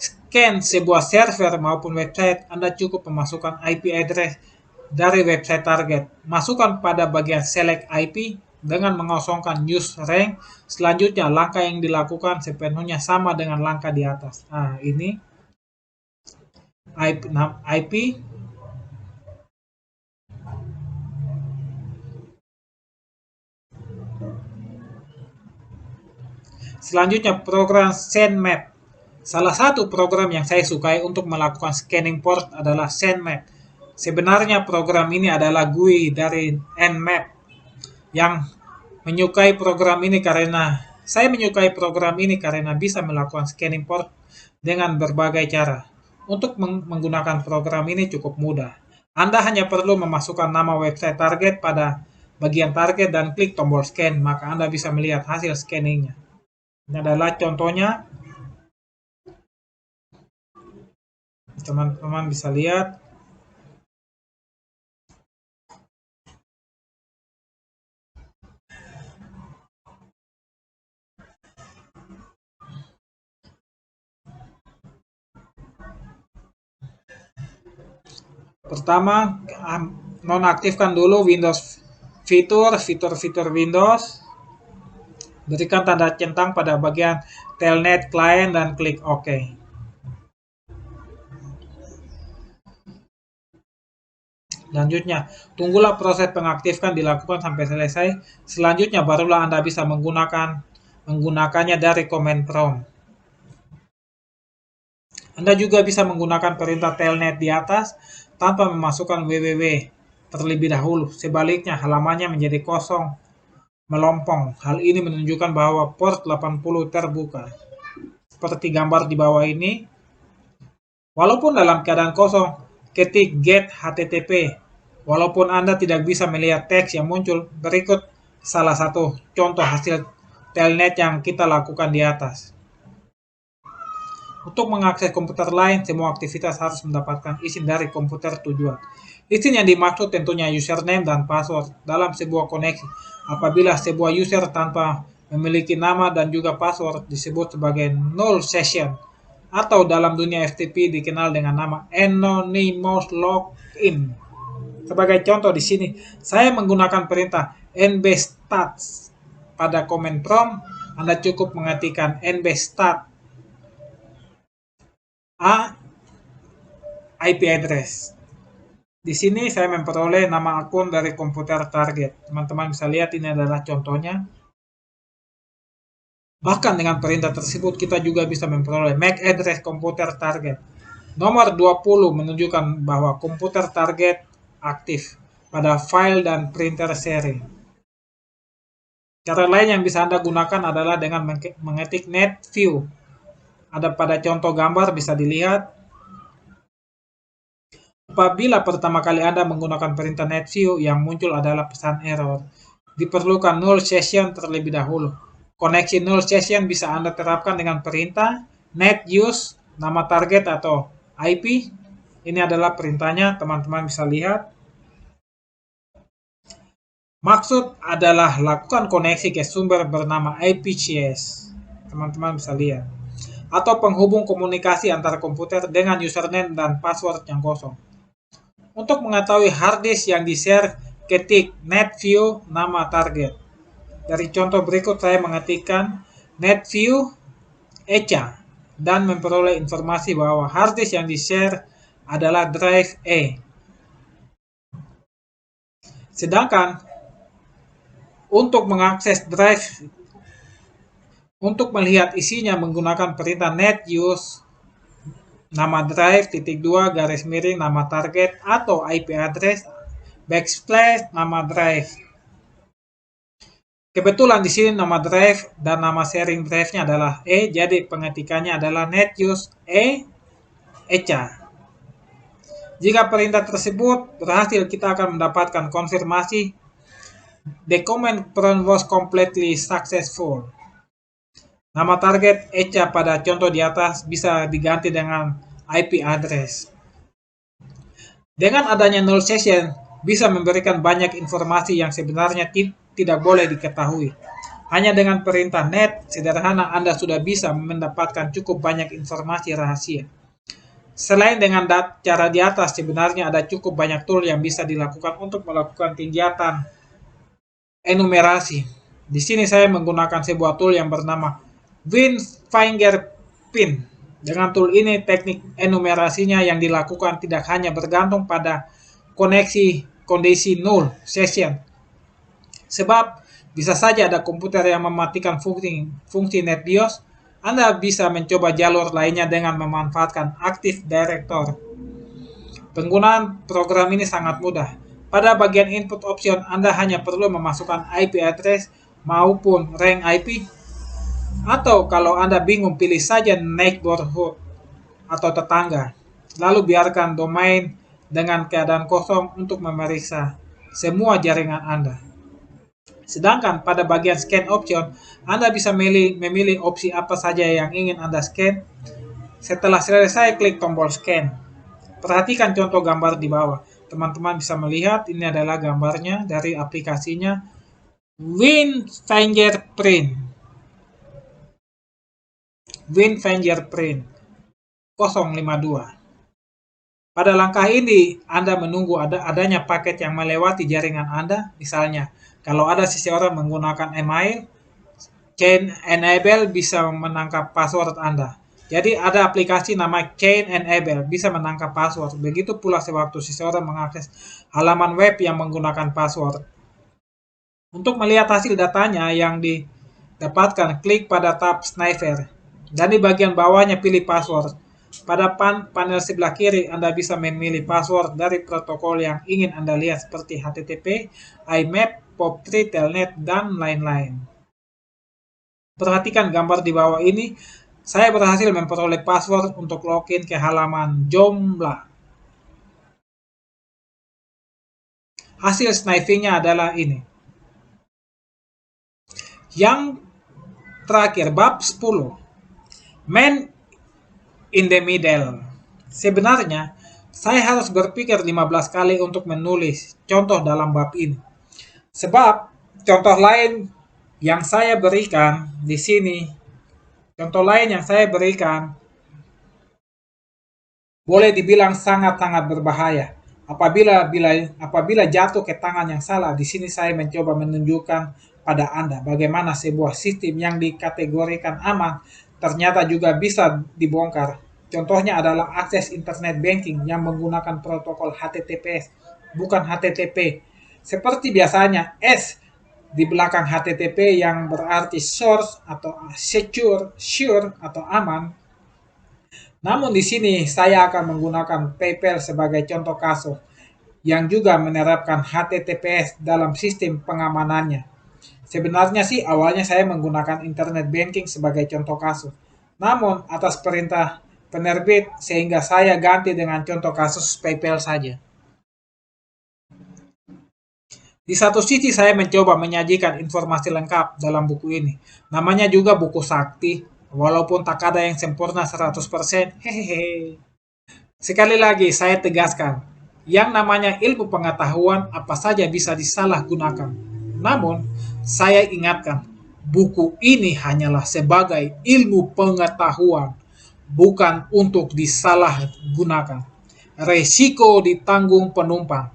scan sebuah server maupun website, Anda cukup memasukkan IP address dari website target. Masukkan pada bagian select IP dengan mengosongkan use range. Selanjutnya, langkah yang dilakukan sepenuhnya sama dengan langkah di atas. Nah, ini IP. Selanjutnya, program SendMap. Salah satu program yang saya sukai untuk melakukan scanning port adalah SendMap. Sebenarnya program ini adalah GUI dari Nmap. Yang menyukai program ini karena saya menyukai program ini karena bisa melakukan scanning port dengan berbagai cara. Untuk menggunakan program ini cukup mudah. Anda hanya perlu memasukkan nama website target pada bagian target dan klik tombol scan, maka Anda bisa melihat hasil scanningnya. Ini adalah contohnya. Teman-teman bisa lihat. Pertama, nonaktifkan dulu Windows fitur Windows. Berikan tanda centang pada bagian Telnet Client dan klik OK. Selanjutnya, tunggulah proses pengaktifkan dilakukan sampai selesai. Selanjutnya, barulah Anda bisa menggunakannya dari command prompt. Anda juga bisa menggunakan perintah telnet di atas tanpa memasukkan www terlebih dahulu. Sebaliknya, halamannya menjadi kosong melompong. Hal ini menunjukkan bahwa port 80 terbuka. Seperti gambar di bawah ini, walaupun dalam keadaan kosong, ketik get HTTP. Walaupun Anda tidak bisa melihat teks yang muncul, berikut salah satu contoh hasil telnet yang kita lakukan di atas. Untuk mengakses komputer lain, semua aktivitas harus mendapatkan izin dari komputer tujuan. Izin yang dimaksud tentunya username dan password dalam sebuah koneksi. Apabila sebuah user tanpa memiliki nama dan juga password disebut sebagai null session, atau dalam dunia FTP dikenal dengan nama anonymous login. Sebagai contoh di sini, saya menggunakan perintah nbstats. Pada command prompt, Anda cukup mengetikkan nbstat a IP address. Di sini saya memperoleh nama akun dari komputer target. Teman-teman bisa lihat ini adalah contohnya. Bahkan dengan perintah tersebut kita juga bisa memperoleh MAC address komputer target. Nomor 20 menunjukkan bahwa komputer target aktif pada file dan printer sharing. Cara lain yang bisa Anda gunakan adalah dengan mengetik netview. Ada pada contoh gambar bisa dilihat. Apabila pertama kali Anda menggunakan perintah netview, yang muncul adalah pesan error. Diperlukan null session terlebih dahulu. Koneksi null session bisa Anda terapkan dengan perintah net use nama target atau IP. Ini adalah perintahnya, teman-teman bisa lihat. Maksud adalah lakukan koneksi ke sumber bernama IPCS. Teman-teman bisa lihat. Atau penghubung komunikasi antara komputer dengan username dan password yang kosong. Untuk mengetahui harddisk yang di-share, ketik netview nama target. Dari contoh berikut saya mengetikkan netview echa dan memperoleh informasi bahwa harddisk yang di-share adalah drive E. Sedangkan untuk mengakses drive, untuk melihat isinya menggunakan perintah net use nama drive _2 garis miring nama target atau IP address backslash nama drive. Kebetulan di sini nama drive dan nama sharing drive-nya adalah E, jadi pengetikannya adalah net use echa. Jika perintah tersebut berhasil, kita akan mendapatkan konfirmasi the command prompt was completely successful. Nama target echa pada contoh di atas bisa diganti dengan IP address. Dengan adanya null session, bisa memberikan banyak informasi yang sebenarnya tidak boleh diketahui. Hanya dengan perintah net sederhana Anda sudah bisa mendapatkan cukup banyak informasi rahasia. Selain dengan cara di atas, sebenarnya ada cukup banyak tool yang bisa dilakukan untuk melakukan kegiatan enumerasi. Di sini saya menggunakan sebuah tool yang bernama WinFingerPrint. Dengan tool ini, teknik enumerasinya yang dilakukan tidak hanya bergantung pada koneksi kondisi null session. Sebab bisa saja ada komputer yang mematikan fungsi NetBIOS. Anda bisa mencoba jalur lainnya dengan memanfaatkan Active Directory. Penggunaan program ini sangat mudah. Pada bagian input option, Anda hanya perlu memasukkan IP address maupun rank IP. Atau kalau Anda bingung, pilih saja neighborhood atau tetangga. Lalu biarkan domain dengan keadaan kosong untuk memeriksa semua jaringan Anda. Sedangkan pada bagian scan option, Anda bisa memilih opsi apa saja yang ingin Anda scan. Setelah selesai, klik tombol scan. Perhatikan contoh gambar di bawah. Teman-teman bisa melihat ini adalah gambarnya dari aplikasinya WinFingerPrint 052. Pada langkah ini, Anda menunggu adanya paket yang melewati jaringan Anda. Misalnya, kalau ada seseorang menggunakan email, chain enable bisa menangkap password Anda. Jadi ada aplikasi nama Cain Enable bisa menangkap password. Begitu pula sewaktu seseorang mengakses halaman web yang menggunakan password. Untuk melihat hasil datanya yang didapatkan, klik pada tab Sniffer. Dan di bagian bawahnya pilih password. Pada panel sebelah kiri, Anda bisa memilih password dari protokol yang ingin Anda lihat seperti HTTP, IMAP, POP3, Telnet, dan lain-lain. Perhatikan gambar di bawah ini. Saya berhasil memperoleh password untuk login ke halaman Joomla. Hasil snifingnya adalah ini. Yang terakhir, bab 10. Man in the middle. Sebenarnya, saya harus berpikir 15 kali untuk menulis contoh dalam bab ini. Sebab, contoh lain yang saya berikan di sini, boleh dibilang sangat-sangat berbahaya. Apabila jatuh ke tangan yang salah, di sini saya mencoba menunjukkan pada Anda bagaimana sebuah sistem yang dikategorikan aman ternyata juga bisa dibongkar. Contohnya adalah akses internet banking yang menggunakan protokol HTTPS, bukan HTTP. Seperti biasanya, S di belakang HTTP yang berarti source atau secure, sure atau aman. Namun di sini saya akan menggunakan PayPal sebagai contoh kasus yang juga menerapkan HTTPS dalam sistem pengamanannya. Sebenarnya sih awalnya saya menggunakan internet banking sebagai contoh kasus. Namun atas perintah penerbit sehingga saya ganti dengan contoh kasus PayPal saja. Di satu sisi saya mencoba menyajikan informasi lengkap dalam buku ini. Namanya juga buku sakti, walaupun tak ada yang sempurna 100%. Hehehe. Sekali lagi saya tegaskan, yang namanya ilmu pengetahuan apa saja bisa disalahgunakan. Namun, saya ingatkan, buku ini hanyalah sebagai ilmu pengetahuan, bukan untuk disalahgunakan. Resiko ditanggung penumpang.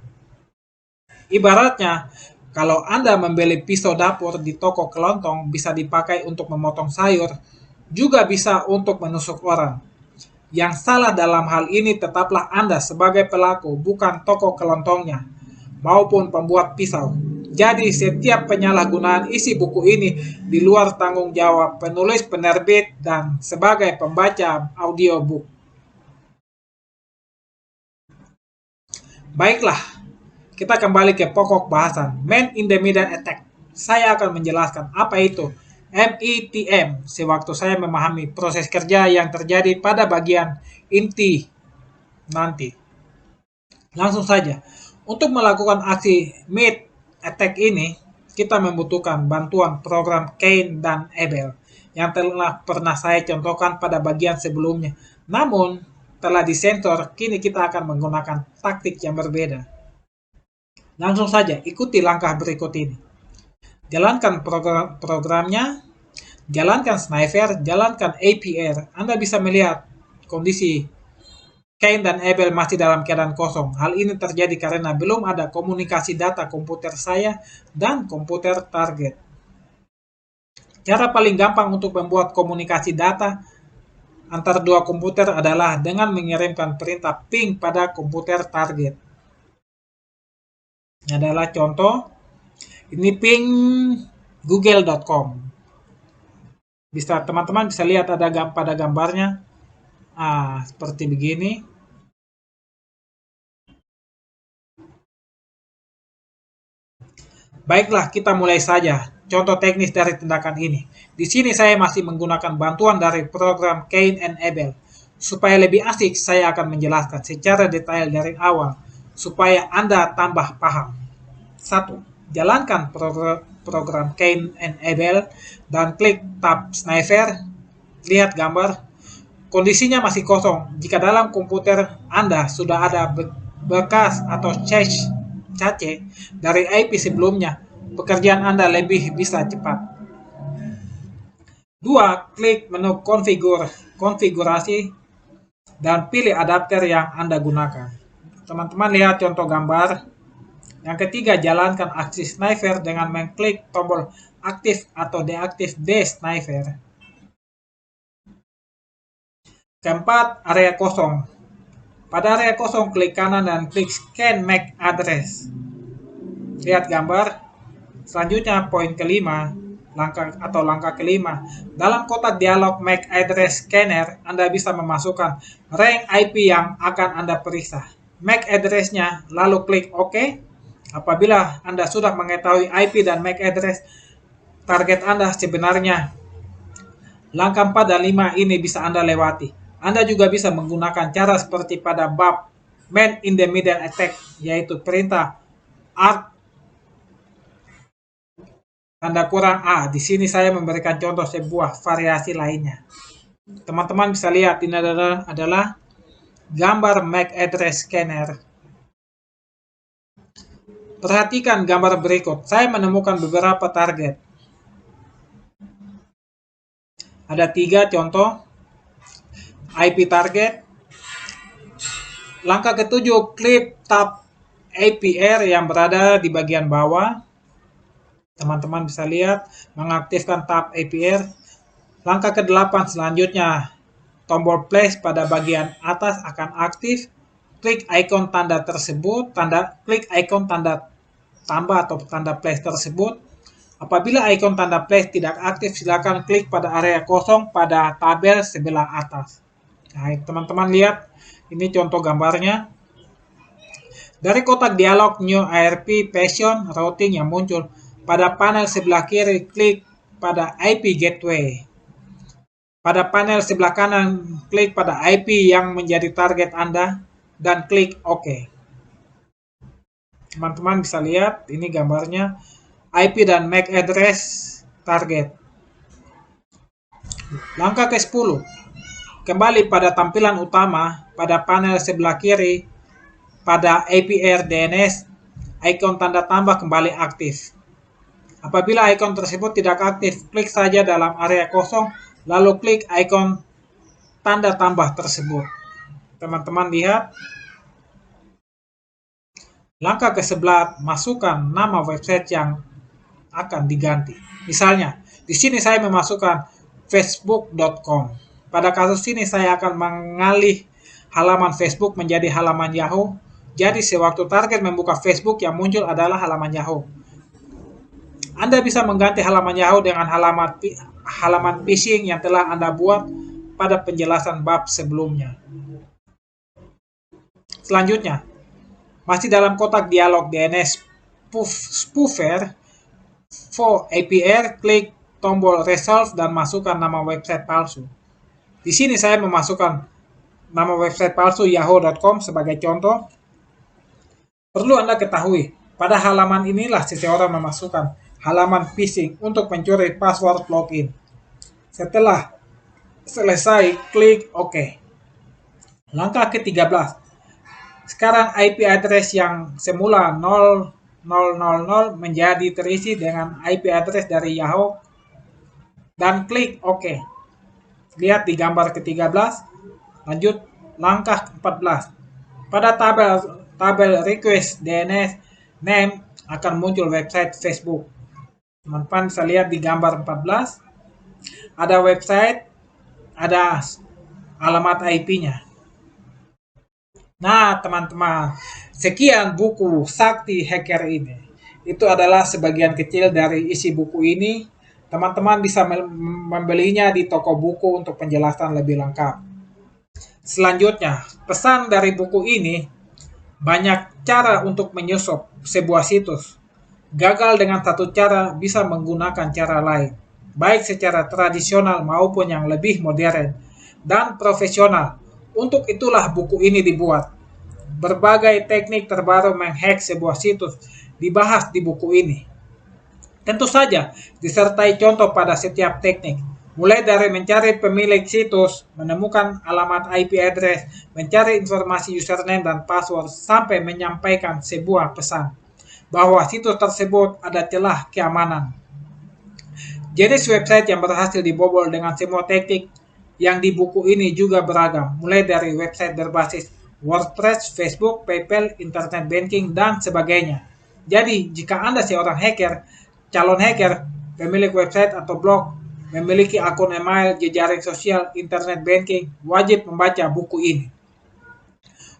Ibaratnya, kalau Anda membeli pisau dapur di toko kelontong bisa dipakai untuk memotong sayur, juga bisa untuk menusuk orang. Yang salah dalam hal ini tetaplah Anda sebagai pelaku, bukan toko kelontongnya, maupun pembuat pisau. Jadi setiap penyalahgunaan isi buku ini di luar tanggung jawab penulis, penerbit, dan sebagai pembaca audiobook. Baiklah, kita kembali ke pokok bahasan, Man in the Middle Attack. Saya akan menjelaskan apa itu MITM sewaktu saya memahami proses kerja yang terjadi pada bagian inti nanti. Langsung saja, untuk melakukan aksi MIT attack ini, kita membutuhkan bantuan program Cain dan Abel yang telah pernah saya contohkan pada bagian sebelumnya. Namun, telah disensor, kini kita akan menggunakan taktik yang berbeda. Langsung saja, ikuti langkah berikut ini. Jalankan programnya, jalankan Sniffer, jalankan APR. Anda bisa melihat kondisi Cain dan Abel masih dalam keadaan kosong. Hal ini terjadi karena belum ada komunikasi data komputer saya dan komputer target. Cara paling gampang untuk membuat komunikasi data antar dua komputer adalah dengan mengirimkan perintah ping pada komputer target. Ini adalah contoh. Ini ping google.com. Teman-teman bisa lihat ada pada gambarnya. Seperti begini. Baiklah, kita mulai saja. Contoh teknis dari tindakan ini. Di sini saya masih menggunakan bantuan dari program Cain and Abel. Supaya lebih asik, saya akan menjelaskan secara detail dari awal, supaya Anda tambah paham. 1. Jalankan program Cain and Abel dan klik tab Sniffer. Lihat gambar. Kondisinya masih kosong. Jika dalam komputer Anda sudah ada bekas atau cache dari IP sebelumnya, pekerjaan Anda lebih bisa cepat. 2. Klik menu konfigurasi dan pilih adapter yang Anda gunakan. Teman-teman lihat contoh gambar. Yang ketiga, jalankan aksi Sniffer dengan mengklik tombol aktif atau deaktif D Sniffer. Keempat, area kosong. Pada area kosong, klik kanan dan klik Scan MAC Address. Lihat gambar. Selanjutnya, poin kelima, langkah kelima. Dalam kotak dialog MAC Address Scanner, Anda bisa memasukkan range IP yang akan Anda periksa. MAC address-nya, lalu klik OK. Apabila Anda sudah mengetahui IP dan MAC address target Anda sebenarnya, langkah 4 dan 5 ini bisa Anda lewati. Anda juga bisa menggunakan cara seperti pada bab Man in the Middle Attack, yaitu perintah ART tanda kurang A. Di sini saya memberikan contoh sebuah variasi lainnya. Teman-teman bisa lihat ini adalah gambar MAC address scanner. Perhatikan gambar berikut. Saya menemukan beberapa target. Ada 3 contoh IP target. Langkah ketujuh, klik tab APR yang berada di bagian bawah. Teman-teman bisa lihat, mengaktifkan tab APR. Langkah ke-8 selanjutnya, tombol flash pada bagian atas akan aktif. Klik ikon tanda tersebut, klik ikon tanda tambah atau tanda flash tersebut. Apabila ikon tanda flash tidak aktif, silakan klik pada area kosong pada tabel sebelah atas. Nah, teman-teman lihat, ini contoh gambarnya. Dari kotak dialog New ARP Passion Routing yang muncul, pada panel sebelah kiri, klik pada IP Gateway. Pada panel sebelah kanan, klik pada IP yang menjadi target Anda, dan klik OK. Teman-teman bisa lihat, ini gambarnya IP dan MAC address target. Langkah ke-10, kembali pada tampilan utama, pada panel sebelah kiri, pada APR DNS, ikon tanda tambah kembali aktif. Apabila ikon tersebut tidak aktif, klik saja dalam area kosong, lalu klik ikon tanda tambah tersebut. Teman-teman lihat. Langkah ke-11, masukkan nama website yang akan diganti. Misalnya, di sini saya memasukkan facebook.com. Pada kasus ini saya akan mengalih halaman Facebook menjadi halaman Yahoo. Jadi sewaktu target membuka Facebook yang muncul adalah halaman Yahoo. Anda bisa mengganti halaman Yahoo dengan halaman phishing yang telah Anda buat pada penjelasan bab sebelumnya. Selanjutnya, masih dalam kotak dialog DNS spoofer for APR, klik tombol resolve dan masukkan nama website palsu. Di sini saya memasukkan nama website palsu yahoo.com sebagai contoh. Perlu Anda ketahui, pada halaman inilah seseorang memasukkan halaman phishing untuk mencuri password login. Setelah selesai, klik OK. Langkah ke-13. Sekarang IP address yang semula 0000 menjadi terisi dengan IP address dari Yahoo dan klik OK. Lihat di gambar ke-13. Lanjut langkah 14. Pada tabel request DNS name akan muncul website Facebook. Teman-teman bisa lihat di gambar 14. Ada website, ada alamat IP-nya. Nah, teman-teman, sekian buku Sakti Hacker ini. Itu adalah sebagian kecil dari isi buku ini. Teman-teman bisa membelinya di toko buku untuk penjelasan lebih lengkap. Selanjutnya, pesan dari buku ini, banyak cara untuk menyusup sebuah situs. Gagal dengan satu cara bisa menggunakan cara lain, baik secara tradisional maupun yang lebih modern dan profesional. Untuk itulah buku ini dibuat. Berbagai teknik terbaru menghack sebuah situs dibahas di buku ini. Tentu saja disertai contoh pada setiap teknik, mulai dari mencari pemilik situs, menemukan alamat IP address, mencari informasi username dan password, sampai menyampaikan sebuah pesan bahwa situs tersebut ada celah keamanan. Jenis website yang berhasil dibobol dengan semua teknik yang di buku ini juga beragam, mulai dari website berbasis WordPress, Facebook, PayPal, internet banking, dan sebagainya. Jadi, jika Anda seorang hacker, calon hacker, pemilik website atau blog, memiliki akun email, jejaring sosial, internet banking, wajib membaca buku ini.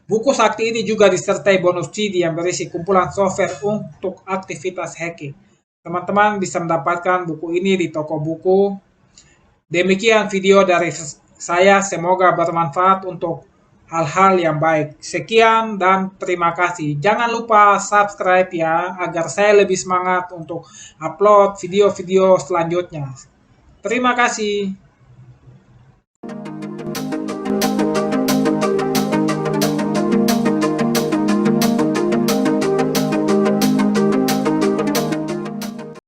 Buku sakti ini juga disertai bonus CD yang berisi kumpulan software untuk aktivitas hacking. Teman-teman bisa mendapatkan buku ini di toko buku. Demikian video dari saya, semoga bermanfaat untuk hal-hal yang baik. Sekian dan terima kasih. Jangan lupa subscribe ya, agar saya lebih semangat untuk upload video-video selanjutnya. Terima kasih.